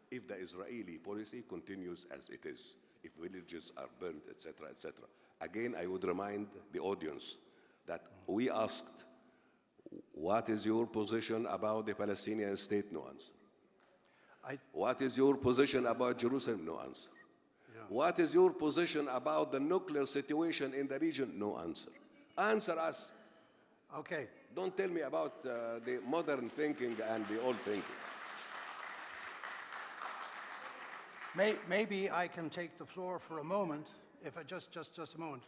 if the Israeli policy continues as it is, if villages are burned, etc., etc. Again, I would remind the audience that we asked, what is your position about the Palestinian state? No answer. What is your position about Jerusalem? No answer. Yeah. What is your position about the nuclear situation in the region? No answer. Answer us. Okay. Don't tell me about the modern thinking and the old thinking. Maybe I can take the floor for a moment, if I just a moment.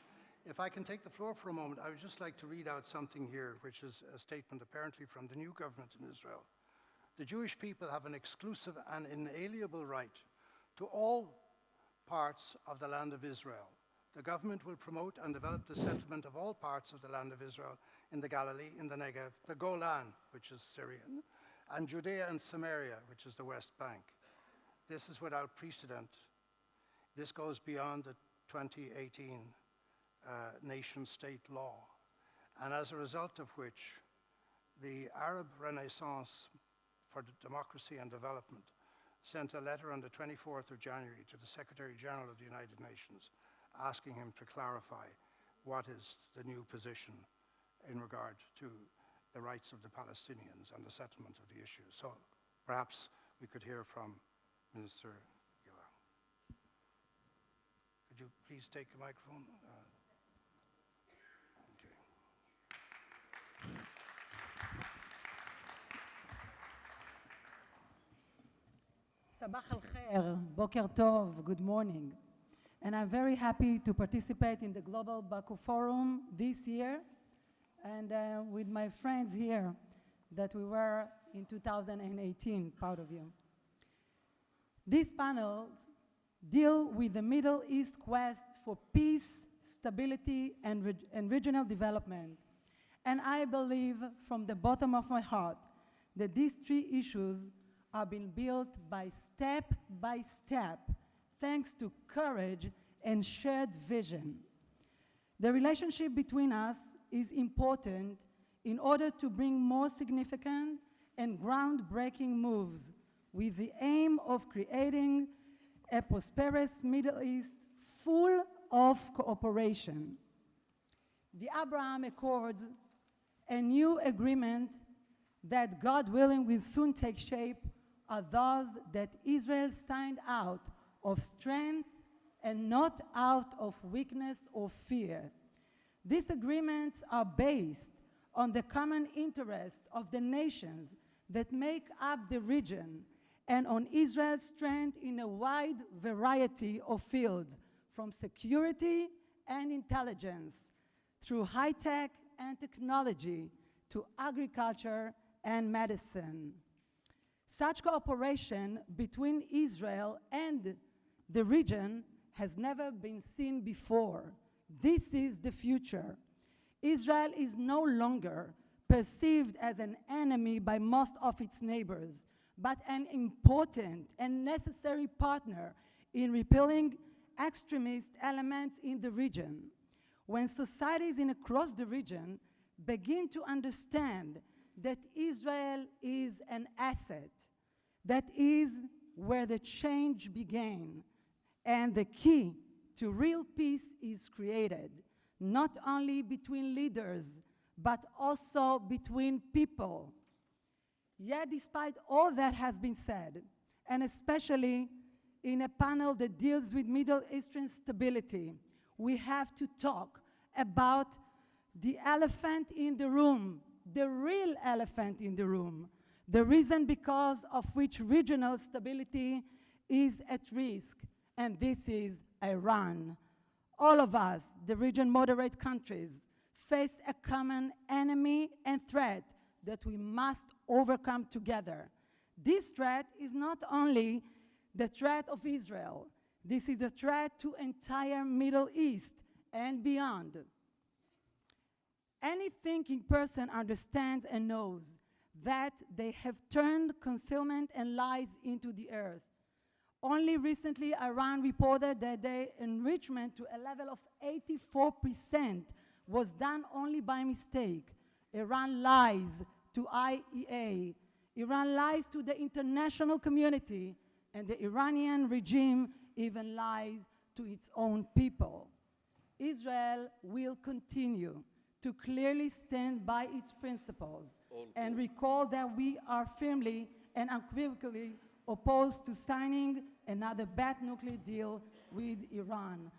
If I can take the floor for a moment, I would just like to read out something here, which is a statement apparently from the new government in Israel. The Jewish people have an exclusive and inalienable right to all parts of the land of Israel. The government will promote and develop the settlement of all parts of the land of Israel in the Galilee, in the Negev, the Golan, which is Syrian, and Judea and Samaria, which is the West Bank. This is without precedent. This goes beyond the 2018 nation-state law, and as a result of which, the Arab Renaissance for Democracy and Development sent a letter on the 24th of January to the Secretary General of the United Nations asking him to clarify what is the new position in regard to the rights of the Palestinians and the settlement of the issue. So perhaps we could hear from Minister Gila. Could you please take the microphone? Sabah al-Khair, Boker Tov, good morning. And I'm very happy to participate in the Global Baku Forum this year, and with my friends here that we were in 2018, proud of you. These panels deal with the Middle East quest for peace, stability, and regional development. And I believe from the bottom of my heart that these three issues are being built by step, thanks to courage and shared vision. The relationship between us is important in order to bring more significant and groundbreaking moves with the aim of creating a prosperous Middle East full of cooperation. The Abraham Accords, a new agreement that, God willing, will soon take shape, are those that Israel signed out of strength and not out of weakness or fear. These agreements are based on the common interest of the nations that make up the region and on Israel's strength in a wide variety of fields, from security and intelligence, through high tech and technology, to agriculture and medicine. Such cooperation between Israel and the region has never been seen before, This is the future. Israel is no longer perceived as an enemy by most of its neighbors, but an important and necessary partner in repelling extremist elements in the region. When societies across the region begin to understand that Israel is an asset, that is where the change began, and the key to real peace is created, not only between leaders, but also between people. Yet, despite all that has been said, and especially in a panel that deals with Middle Eastern stability, we have to talk about the elephant in the room, the real elephant in the room, the reason because of which regional stability is at risk, and this is Iran. All of us, the region moderate countries, face a common enemy and threat that we must overcome together. This threat is not only the threat of Israel, this is a threat to entire Middle East and beyond. Any thinking person understands and knows that they have turned concealment and lies into the earth. Only recently, Iran reported that their enrichment to a level of 84% was done only by mistake. Iran lies to IEA. Iran lies to the international community, and the Iranian regime even lies to its own people. Israel will continue to clearly stand by its principles and recall that we are firmly and unequivocally opposed to signing another bad nuclear deal with Iran.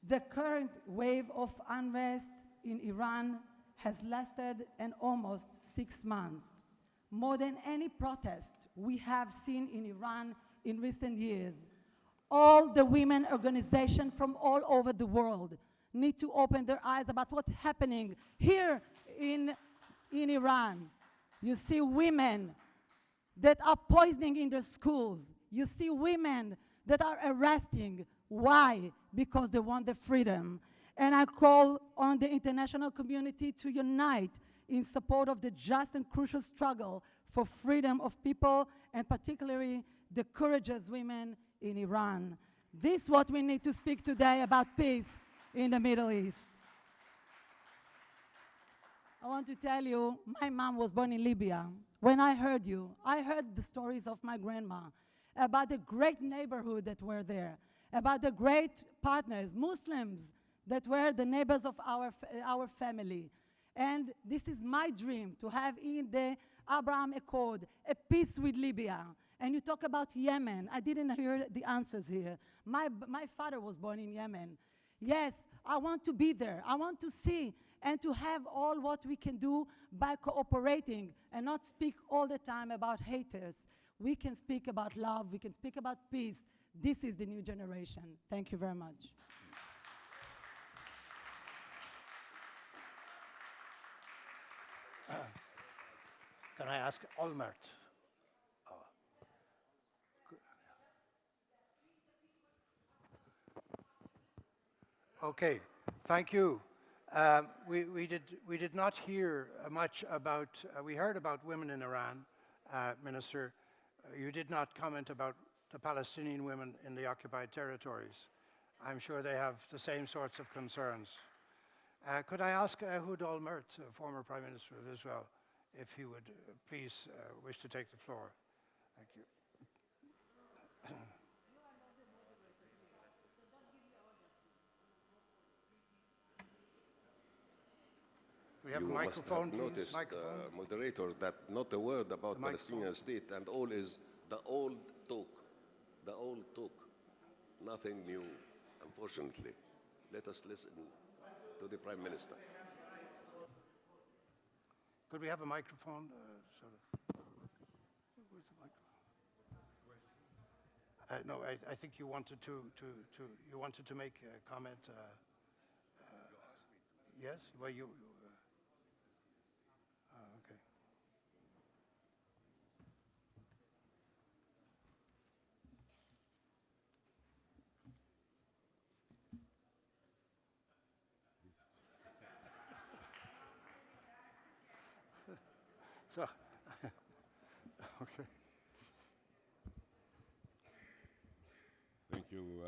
The current wave of unrest in Iran has lasted almost 6 months. More than any protest we have seen in Iran in recent years. All the women organizations from all over the world need to open their eyes about what's happening here in Iran. You see women that are poisoning in their schools. You see women that are arresting. Why? Because they want their freedom. And I call on the international community to unite in support of the just and crucial struggle for freedom of people, and particularly the courageous women in Iran. This is what we need to speak today about peace in the Middle East. I want to tell you, my mom was born in Libya. When I heard you, I heard the stories of my grandma about the great neighborhood that were there, about the great partners, Muslims, that were the neighbors of our family. And this is my dream, to have in the Abraham Accord a peace with Libya. And you talk about Yemen. I didn't hear the answers here. My father was born in Yemen. Yes, I want to be there. I want to see and to have all what we can do by cooperating and not speak all the time about haters. We can speak about love. We can speak about peace. This is the new generation. Thank you very much. Can I ask Olmert? Okay, thank you. We did not hear much about, we heard about women in Iran, Minister. You did not comment about the Palestinian women in the occupied territories. I'm sure they have the same sorts of concerns. Could I ask Ehud Olmert, former Prime Minister of Israel, if he would please wish to take the floor? Thank you. We have you a microphone, must have noticed, moderator, that not a word about Palestinian state, and all is the old talk. The old talk. Nothing new, unfortunately. Let us listen to the Prime Minister. Could we have a microphone? Where's the microphone? No, I think you wanted to make a comment. Yes. Well, you. Okay. So, okay. Thank you,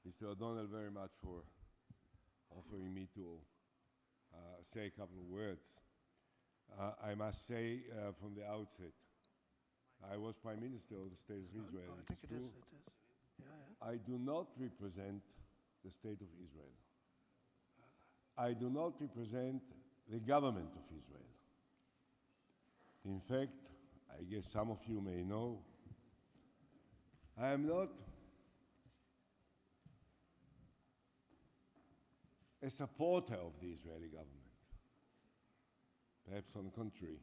Mr. O'Donnell, very much for offering me to say a couple of words. I must say from the outset, I was Prime Minister of the State of Israel. I think it is. Yeah. I do not represent the State of Israel. I do not represent the government of Israel. In fact, I guess some of you may know, I am not a supporter of the Israeli government. Perhaps on the contrary,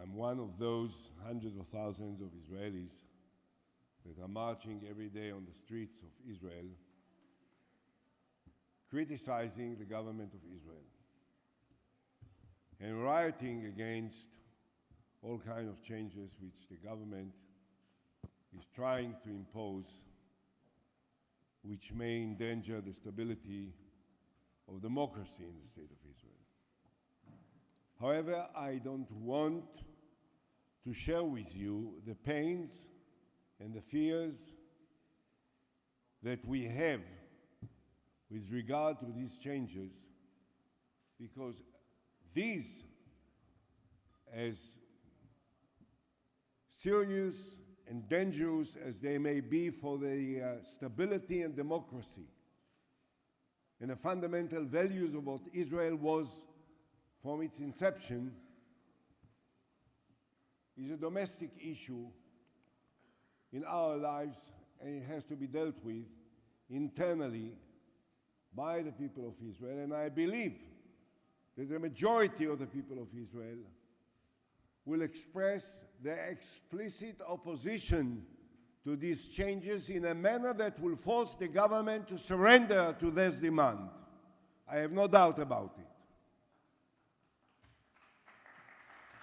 I'm one of those hundreds of thousands of Israelis that are marching every day on the streets of Israel, criticizing the government of Israel and rioting against all kinds of changes which the government is trying to impose, which may endanger the stability of democracy in the State of Israel. However, I don't want to share with you the pains and the fears that we have with regard to these changes, because these, as serious and dangerous as they may be for the stability and democracy and the fundamental values of what Israel was from its inception, is a domestic issue in our lives, and it has to be dealt with internally by the people of Israel. And I believe that the majority of the people of Israel will express their explicit opposition to these changes in a manner that will force the government to surrender to this demand. I have no doubt about it.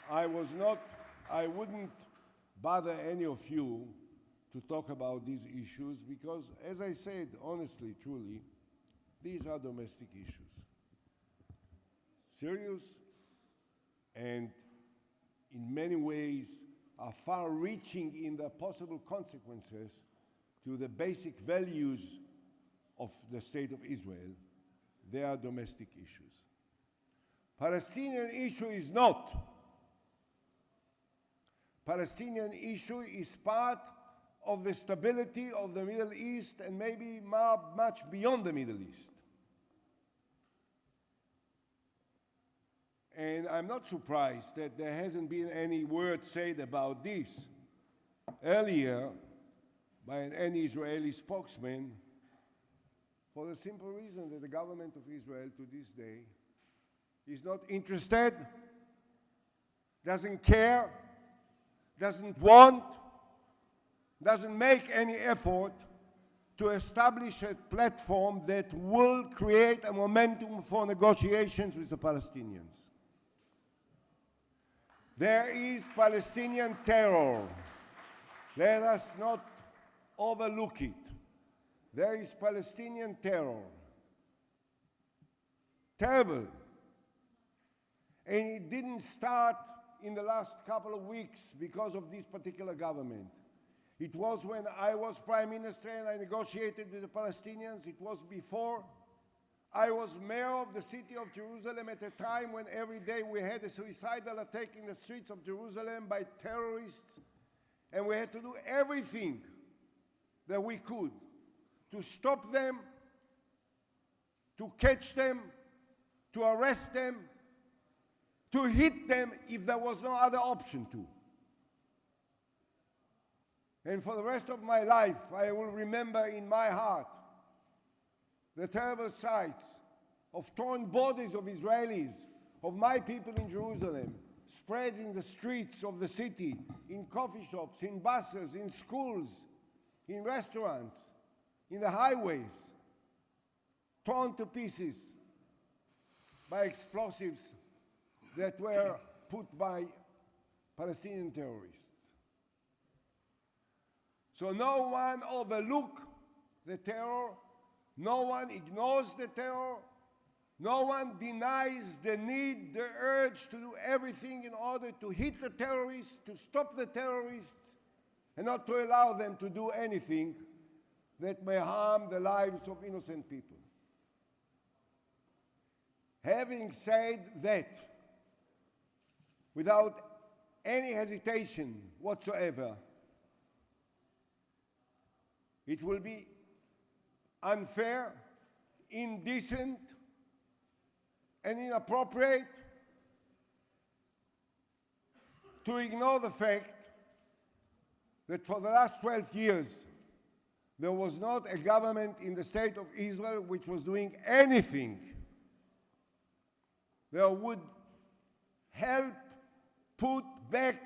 I wouldn't bother any of you to talk about these issues because, as I said, honestly, truly, these are domestic issues. Serious and in many ways are far-reaching in their possible consequences to the basic values of the State of Israel. They are domestic issues. Palestinian issue is not. Palestinian issue is part of the stability of the Middle East and maybe much beyond the Middle East. And I'm not surprised that there hasn't been any word said about this earlier by any Israeli spokesman, for the simple reason that the government of Israel to this day is not interested, doesn't care, doesn't want, doesn't make any effort to establish a platform that will create a momentum for negotiations with the Palestinians. There is Palestinian terror. Let us not overlook it. There is Palestinian terror. Terrible. And it didn't start in the last couple of weeks because of this particular government. It was when I was Prime Minister and I negotiated with the Palestinians. It was before I was mayor of the city of Jerusalem at a time when every day we had a suicidal attack in the streets of Jerusalem by terrorists, and we had to do everything that we could to stop them, to catch them, to arrest them, to hit them if there was no other option to. And for the rest of my life, I will remember in my heart the terrible sights of torn bodies of Israelis, of my people in Jerusalem, spread in the streets of the city, in coffee shops, in buses, in schools, in restaurants, in the highways, torn to pieces by explosives that were put by Palestinian terrorists. So no one overlooks the terror, no one ignores the terror, No one denies the need, the urge to do everything in order to hit the terrorists, to stop the terrorists, and not to allow them to do anything that may harm the lives of innocent people. Having said that, without any hesitation whatsoever, it will be unfair, indecent, and inappropriate to ignore the fact that for the last 12 years, there was not a government in the state of Israel which was doing anything that would help put back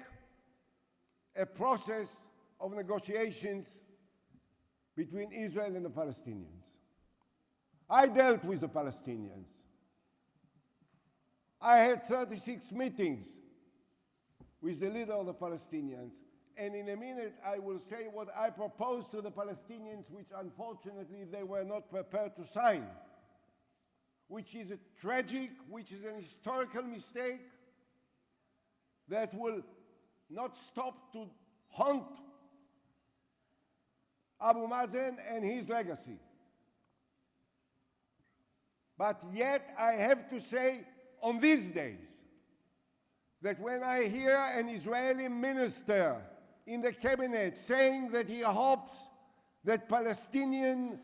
a process of negotiations between Israel and the Palestinians. I dealt with the Palestinians. I had 36 meetings with the leader of the Palestinians, and in a minute I will say what I proposed to the Palestinians, which unfortunately they were not prepared to sign, which is a tragic, which is an historical mistake that will not stop to haunt Abu Mazen and his legacy. But yet I have to say, on these days, that when I hear an Israeli minister in the cabinet saying that he hopes that Palestinian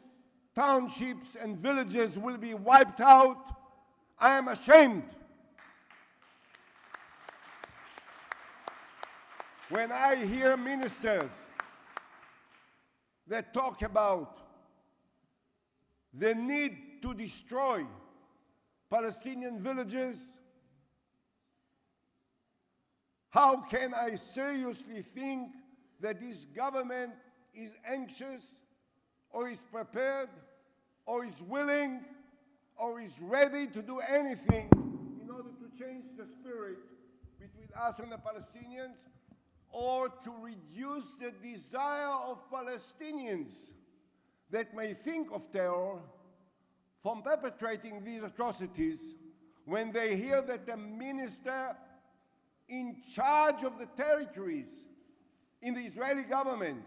townships and villages will be wiped out, I am ashamed. When I hear ministers that talk about the need to destroy Palestinian villages, how can I seriously think that this government is anxious or is prepared or is willing or is ready to do anything in order to change the spirit between us and the Palestinians, or to reduce the desire of Palestinians that may think of terror from perpetrating these atrocities when they hear that the minister in charge of the territories in the Israeli government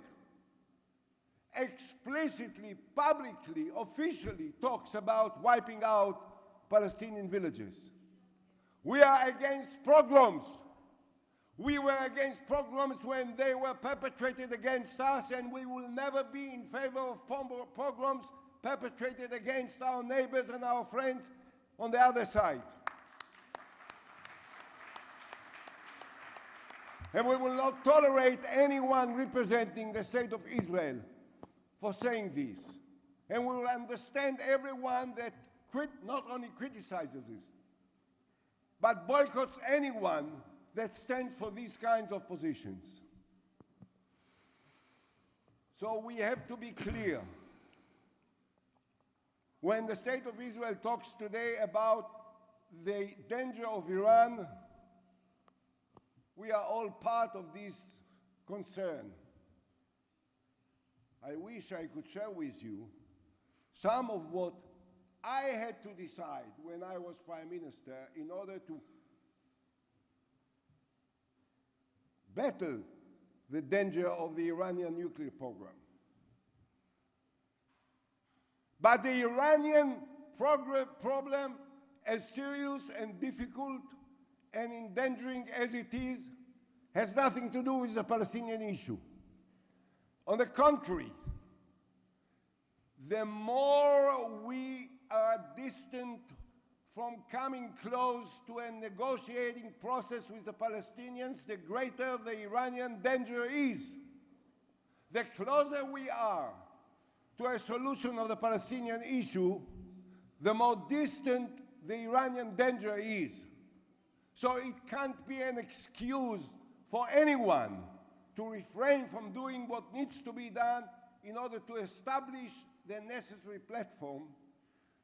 explicitly, publicly, officially talks about wiping out Palestinian villages. We are against pogroms. We were against pogroms when they were perpetrated against us, and we will never be in favor of pogroms perpetrated against our neighbors and our friends on the other side. And we will not tolerate anyone representing the state of Israel for saying this. And we will understand everyone that not only criticizes this, but boycotts anyone that stands for these kinds of positions. So we have to be clear. When the state of Israel talks today about the danger of Iran, we are all part of this concern. I wish I could share with you some of what I had to decide when I was Prime Minister in order to battle the danger of the Iranian nuclear program. But the Iranian problem, as serious and difficult and endangering as it is, has nothing to do with the Palestinian issue. On the contrary, the more we are distant from coming close to a negotiating process with the Palestinians, the greater the Iranian danger is. The closer we are to a solution of the Palestinian issue, the more distant the Iranian danger is. So it can't be an excuse for anyone to refrain from doing what needs to be done in order to establish the necessary platform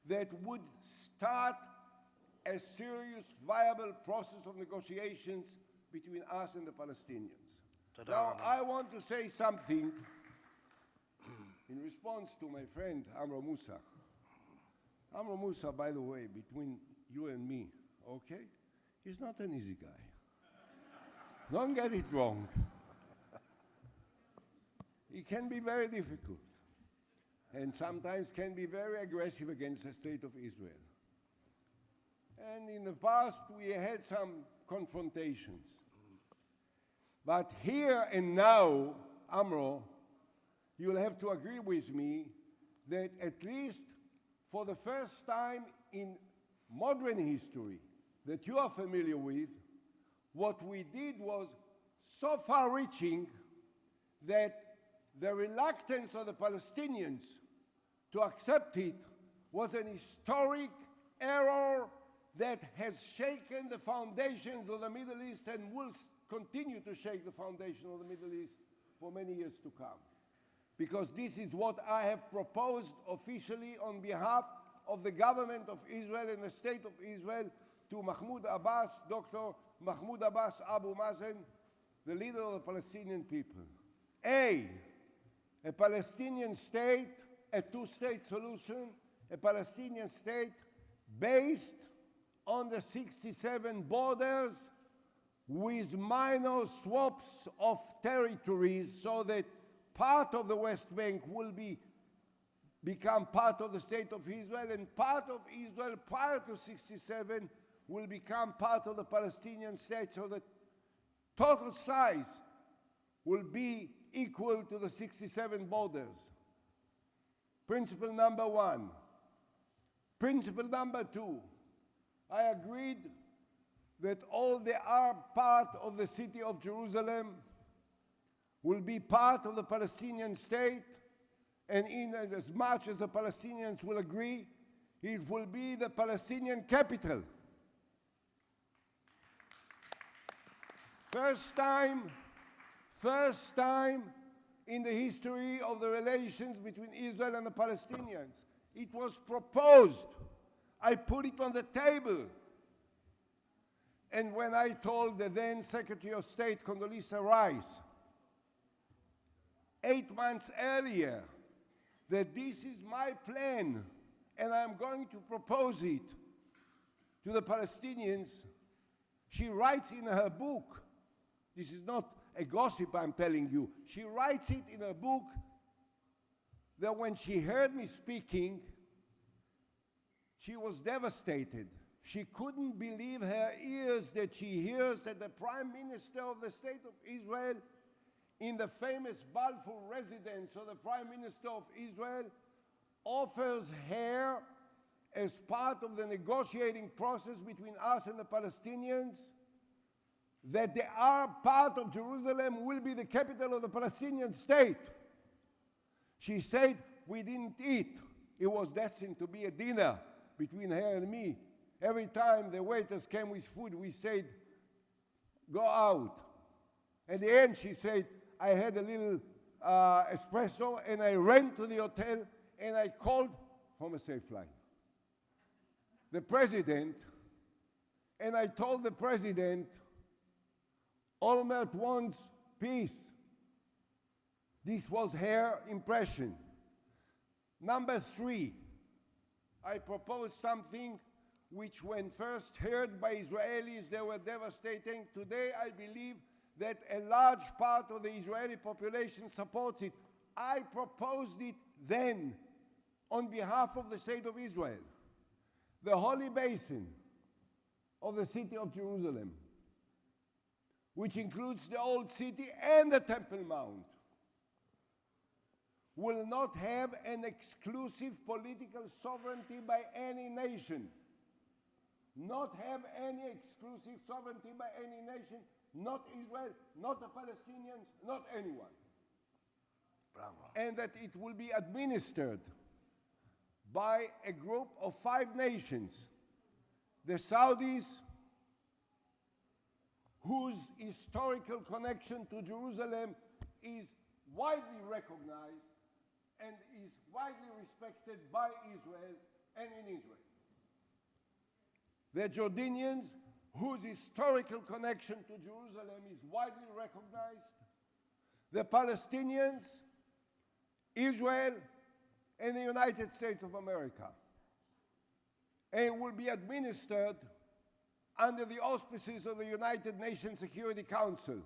that would start a serious, viable process of negotiations between us and the Palestinians. Now, I want to say something in response to my friend Amre Moussa. Amre Moussa, by the way, between you and me, okay, he's not an easy guy. Don't get it wrong. He can be very difficult and sometimes can be very aggressive against the state of Israel. And in the past, we had some confrontations. But here and now, Amro, you'll have to agree with me that at least for the first time in modern history that you are familiar with, what we did was so far-reaching that the reluctance of the Palestinians to accept it was an historic error that has shaken the foundations of the Middle East and will continue to shake the foundation of the Middle East for many years to come. Because this is what I have proposed officially on behalf of the government of Israel and the state of Israel to Mahmoud Abbas, Dr. Mahmoud Abbas Abu Mazen, the leader of the Palestinian people. A Palestinian state, a two-state solution, a Palestinian state based on the 67 borders with minor swaps of territories so that part of the West Bank will become part of the state of Israel and part of Israel prior to 67 will become part of the Palestinian state, so the total size will be equal to the 67 borders. Principle number one. Principle number two, I agreed that all the Arab part of the city of Jerusalem will be part of the Palestinian state, and in as much as the Palestinians will agree, it will be the Palestinian capital. First time in the history of the relations between Israel and the Palestinians. It was proposed. I put it on the table. And when I told the then Secretary of State, Condoleezza Rice, 8 months earlier, that this is my plan and I'm going to propose it to the Palestinians, she writes in her book, this is not a gossip I'm telling you, she writes it in her book that when she heard me speaking, she was devastated. She couldn't believe her ears that she hears that the Prime Minister of the State of Israel in the famous Balfour residence of the Prime Minister of Israel offers her as part of the negotiating process between us and the Palestinians that the Arab part of Jerusalem will be the capital of the Palestinian state. She said, we didn't eat. It was destined to be a dinner between her and me. Every time the waiters came with food, we said, go out. At the end, she said, I had a little espresso and I ran to the hotel and I called from a safe line the president, and I told the president, Olmert wants peace. This was her impression. Number three, I proposed something which when first heard by Israelis, they were devastating. Today, I believe that a large part of the Israeli population supports it. I proposed it then on behalf of the state of Israel. The holy basin of the city of Jerusalem, which includes the old city and the Temple Mount, will not have an exclusive political sovereignty by any nation. Not have any exclusive sovereignty by any nation, not Israel, not the Palestinians, not anyone. Bravo. And that it will be administered by a group of 5 nations. The Saudis, whose historical connection to Jerusalem is widely recognized and is widely respected by Israel and in Israel. The Jordanians, whose historical connection to Jerusalem is widely recognized. The Palestinians, Israel, and the United States of America. and will be administered under the auspices of the United Nations Security Council.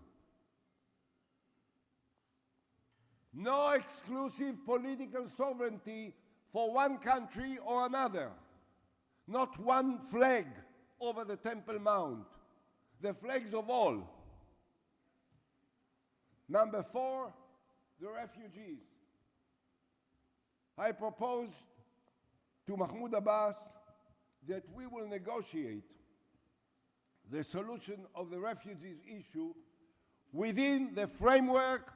No exclusive political sovereignty for one country or another. Not one flag over the Temple Mount. The flags of all. Number 4, the refugees. I proposed to Mahmoud Abbas that we will negotiate the solution of the refugees issue within the framework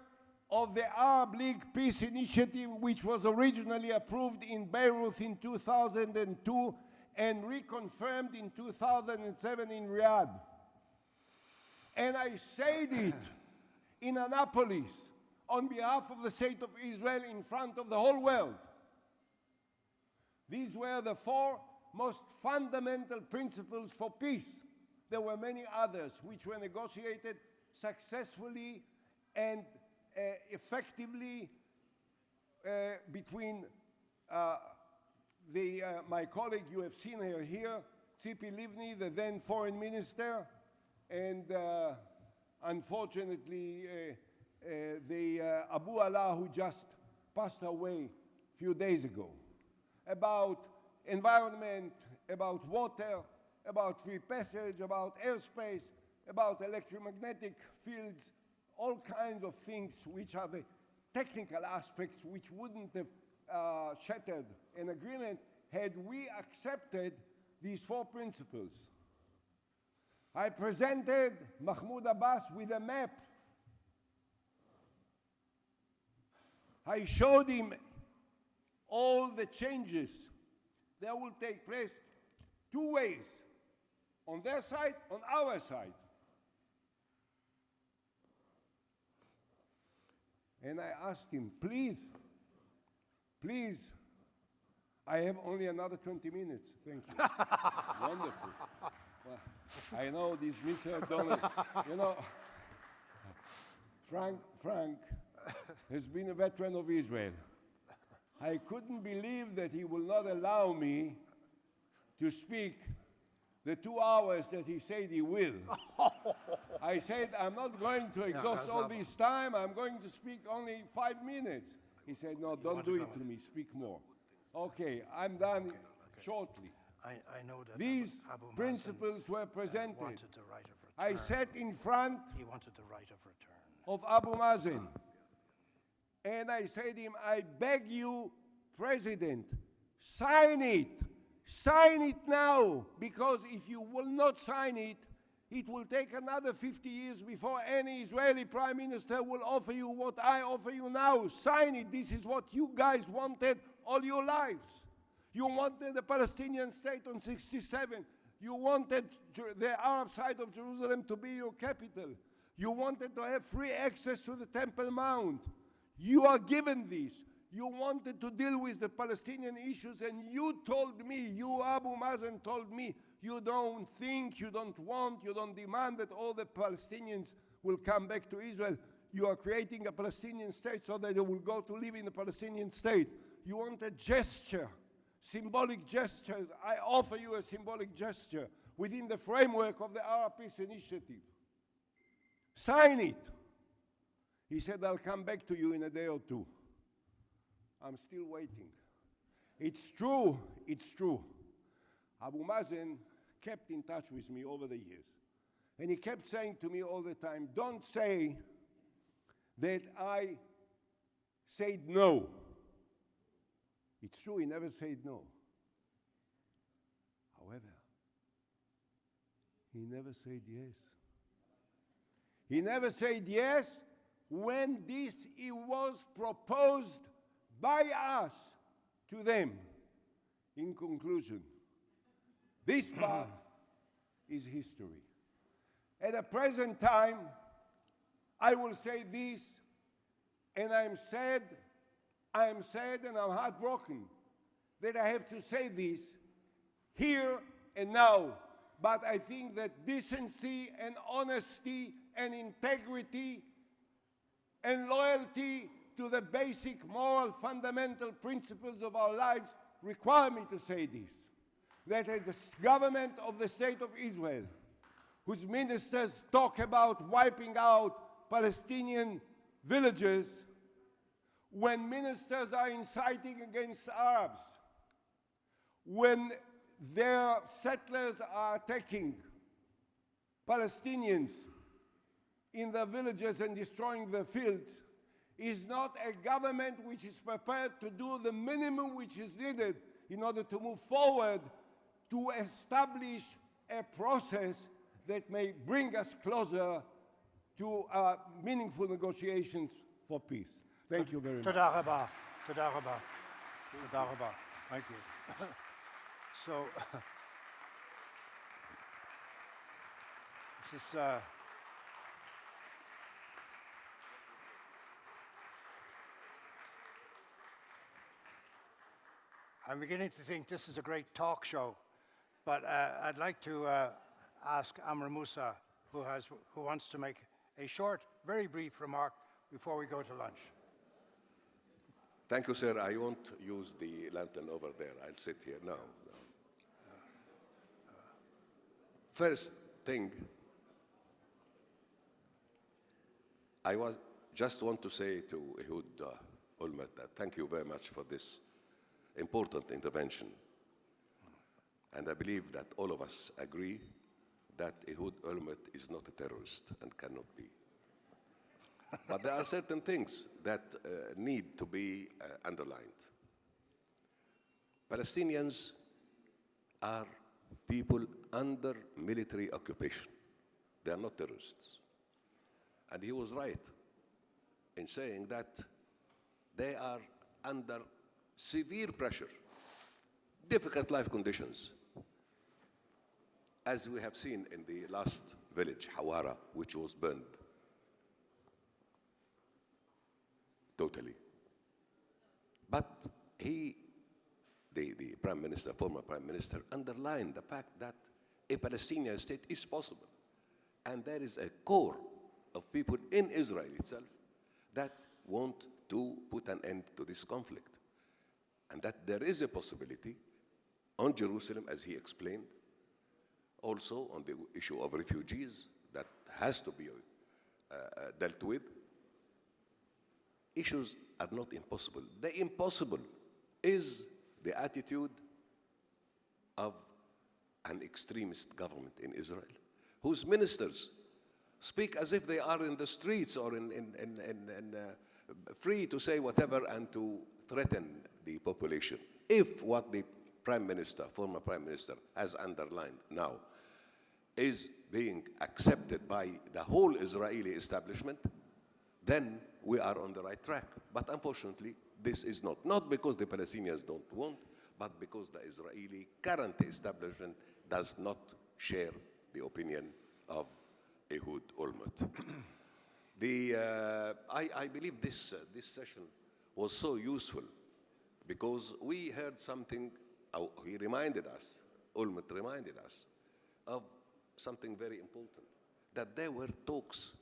of the Arab League Peace Initiative, which was originally approved in Beirut in 2002 and reconfirmed in 2007 in Riyadh. And I said it in Annapolis on behalf of the state of Israel in front of the whole world. These were the 4 most fundamental principles for peace. There were many others which were negotiated successfully and effectively between my colleague, you have seen her here, Tzipi Livni, the then foreign minister, and unfortunately the Abu Allah, who just passed away a few days ago, about environment, about water, about free passage, about airspace, about electromagnetic fields, all kinds of things which are the technical aspects which wouldn't have shattered an agreement had we accepted these 4 principles. I presented Mahmoud Abbas with a map. I showed him all the changes that will take place 2 ways, on their side, on our side. And I asked him, please, I have only another 20 minutes. Thank you. Wonderful. Well, I know these Mr. Donald, you know, Frank has been a veteran of Israel. I couldn't believe that he will not allow me to speak the 2 hours that he said he will. I said, I'm not going to exhaust all this time. I'm going to speak only 5 minutes. He said, no, don't do it to me. Speak more. Okay, I'm done shortly. I know that These Abu Mazen principles were presented. wanted the right of return. I sat in front He wanted the right of return. of Abu Mazen. And I said to him, I beg you, President, sign it. Sign it now, because if you will not sign it, it will take another 50 years before any Israeli prime minister will offer you what I offer you now. Sign it. This is what you guys wanted all your lives. You wanted the Palestinian state on 67. You wanted the Arab side of Jerusalem to be your capital. You wanted to have free access to the Temple Mount. You are given this. You wanted to deal with the Palestinian issues, and you told me, you Abu Mazen told me, you don't think, you don't want, you don't demand that all the Palestinians will come back to Israel. You are creating a Palestinian state so that they will go to live in a Palestinian state. You want a gesture, symbolic gesture. I offer you a symbolic gesture within the framework of the Arab Peace Initiative. Sign it. He said, I'll come back to you in a day or 2. I'm still waiting. It's true, it's true. Abu Mazen kept in touch with me over the years. And he kept saying to me all the time, don't say that I said no. It's true, he never said no. However, he never said yes. He never said yes when this was proposed by us to them. In conclusion, this part is history. At the present time, I will say this, and I'm sad and I'm heartbroken that I have to say this here and now. But I think that decency and honesty and integrity and loyalty to the basic moral fundamental principles of our lives require me to say this. that is the government of the state of Israel, whose ministers talk about wiping out Palestinian villages, when ministers are inciting against Arabs, when their settlers are attacking Palestinians in their villages and destroying their fields, is not a government which is prepared to do the minimum which is needed in order to move forward to establish a process that may bring us closer to meaningful negotiations for peace. Thank you very much. Toda rabba. Toda rabba. Toda rabba. Thank you. So, this is I'm beginning to think this is a great talk show, but I'd like to ask Amre Moussa, who wants to make a short, very brief remark before we go to lunch. Thank you, sir. I won't use the lantern over there. I'll sit here now. First thing, I just want to say to Ehud Olmert that thank you very much for this important intervention. And I believe that all of us agree that Ehud Olmert is not a terrorist and cannot be. But there are certain things that need to be underlined. Palestinians are people under military occupation. They are not terrorists. And he was right in saying that they are under severe pressure, difficult life conditions, as we have seen in the last village, Hawara, which was burned totally. But the Prime Minister, former Prime Minister, underlined the fact that a Palestinian state is possible. And there is a core of people in Israel itself that want to put an end to this conflict. And that there is a possibility on Jerusalem, as he explained, also on the issue of refugees that has to be dealt with. Issues are not impossible. The impossible is the attitude of an extremist government in Israel, whose ministers speak as if they are in the streets or free to say whatever and to threaten the population. If what the Prime Minister, former Prime Minister, has underlined now is being accepted by the whole Israeli establishment, then we are on the right track. But unfortunately, this is not. Not because the Palestinians don't want, but because the Israeli current establishment does not share the opinion of Ehud Olmert. I believe this session was so useful because we heard something, he reminded us, Olmert reminded us of something very important, that there were talks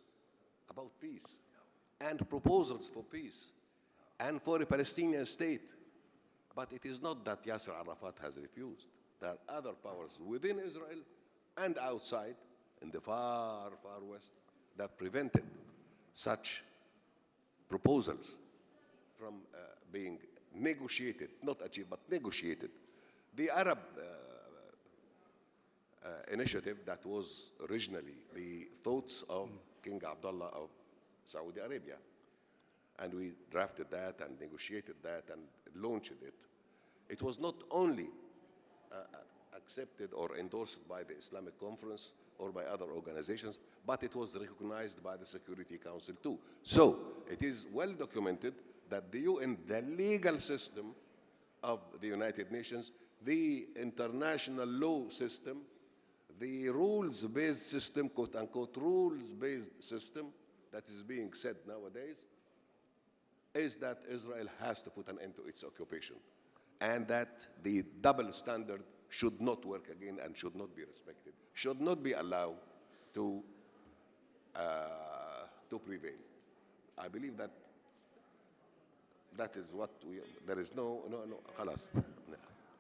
about peace and proposals for peace and for a Palestinian state. But it is not that Yasser Arafat has refused. There are other powers within Israel and outside, in the far, far west, that prevented such proposals from being negotiated, not achieved, but negotiated. The Arab initiative that was originally the thoughts of King Abdullah of Saudi Arabia. And we drafted that and negotiated that and launched it. It was not only accepted or endorsed by the Islamic Conference or by other organizations, but it was recognized by the Security Council too. So it is well documented that the UN, the legal system of the United Nations, the international law system, the rules-based system, quote-unquote rules-based system that is being said nowadays, is that Israel has to put an end to its occupation, and that the double standard should not work again and should not be respected, should not be allowed to prevail. I believe that is what there is no, خلاص.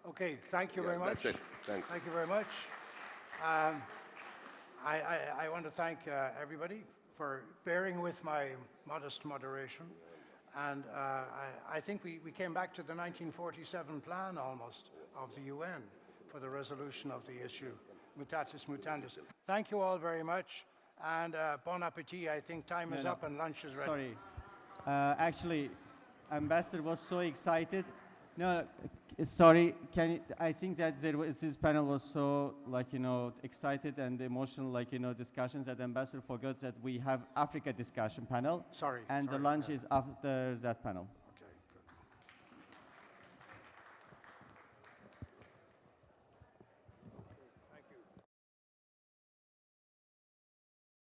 Okay, thank you very much. That's it. Thanks. Thank you very much. I want to thank everybody for bearing with my modest moderation. And I think we came back to the 1947 plan almost of the UN for the resolution of the issue. Mutatis mutandis. Thank you all very much. And bon appetit. I think time is up and lunch is ready. Sorry. Actually, Ambassador was so excited. No, sorry. I think that this panel was so, like, excited and emotional, like, discussions that Ambassador forgot that we have Africa discussion panel. Sorry. And the lunch is after that panel.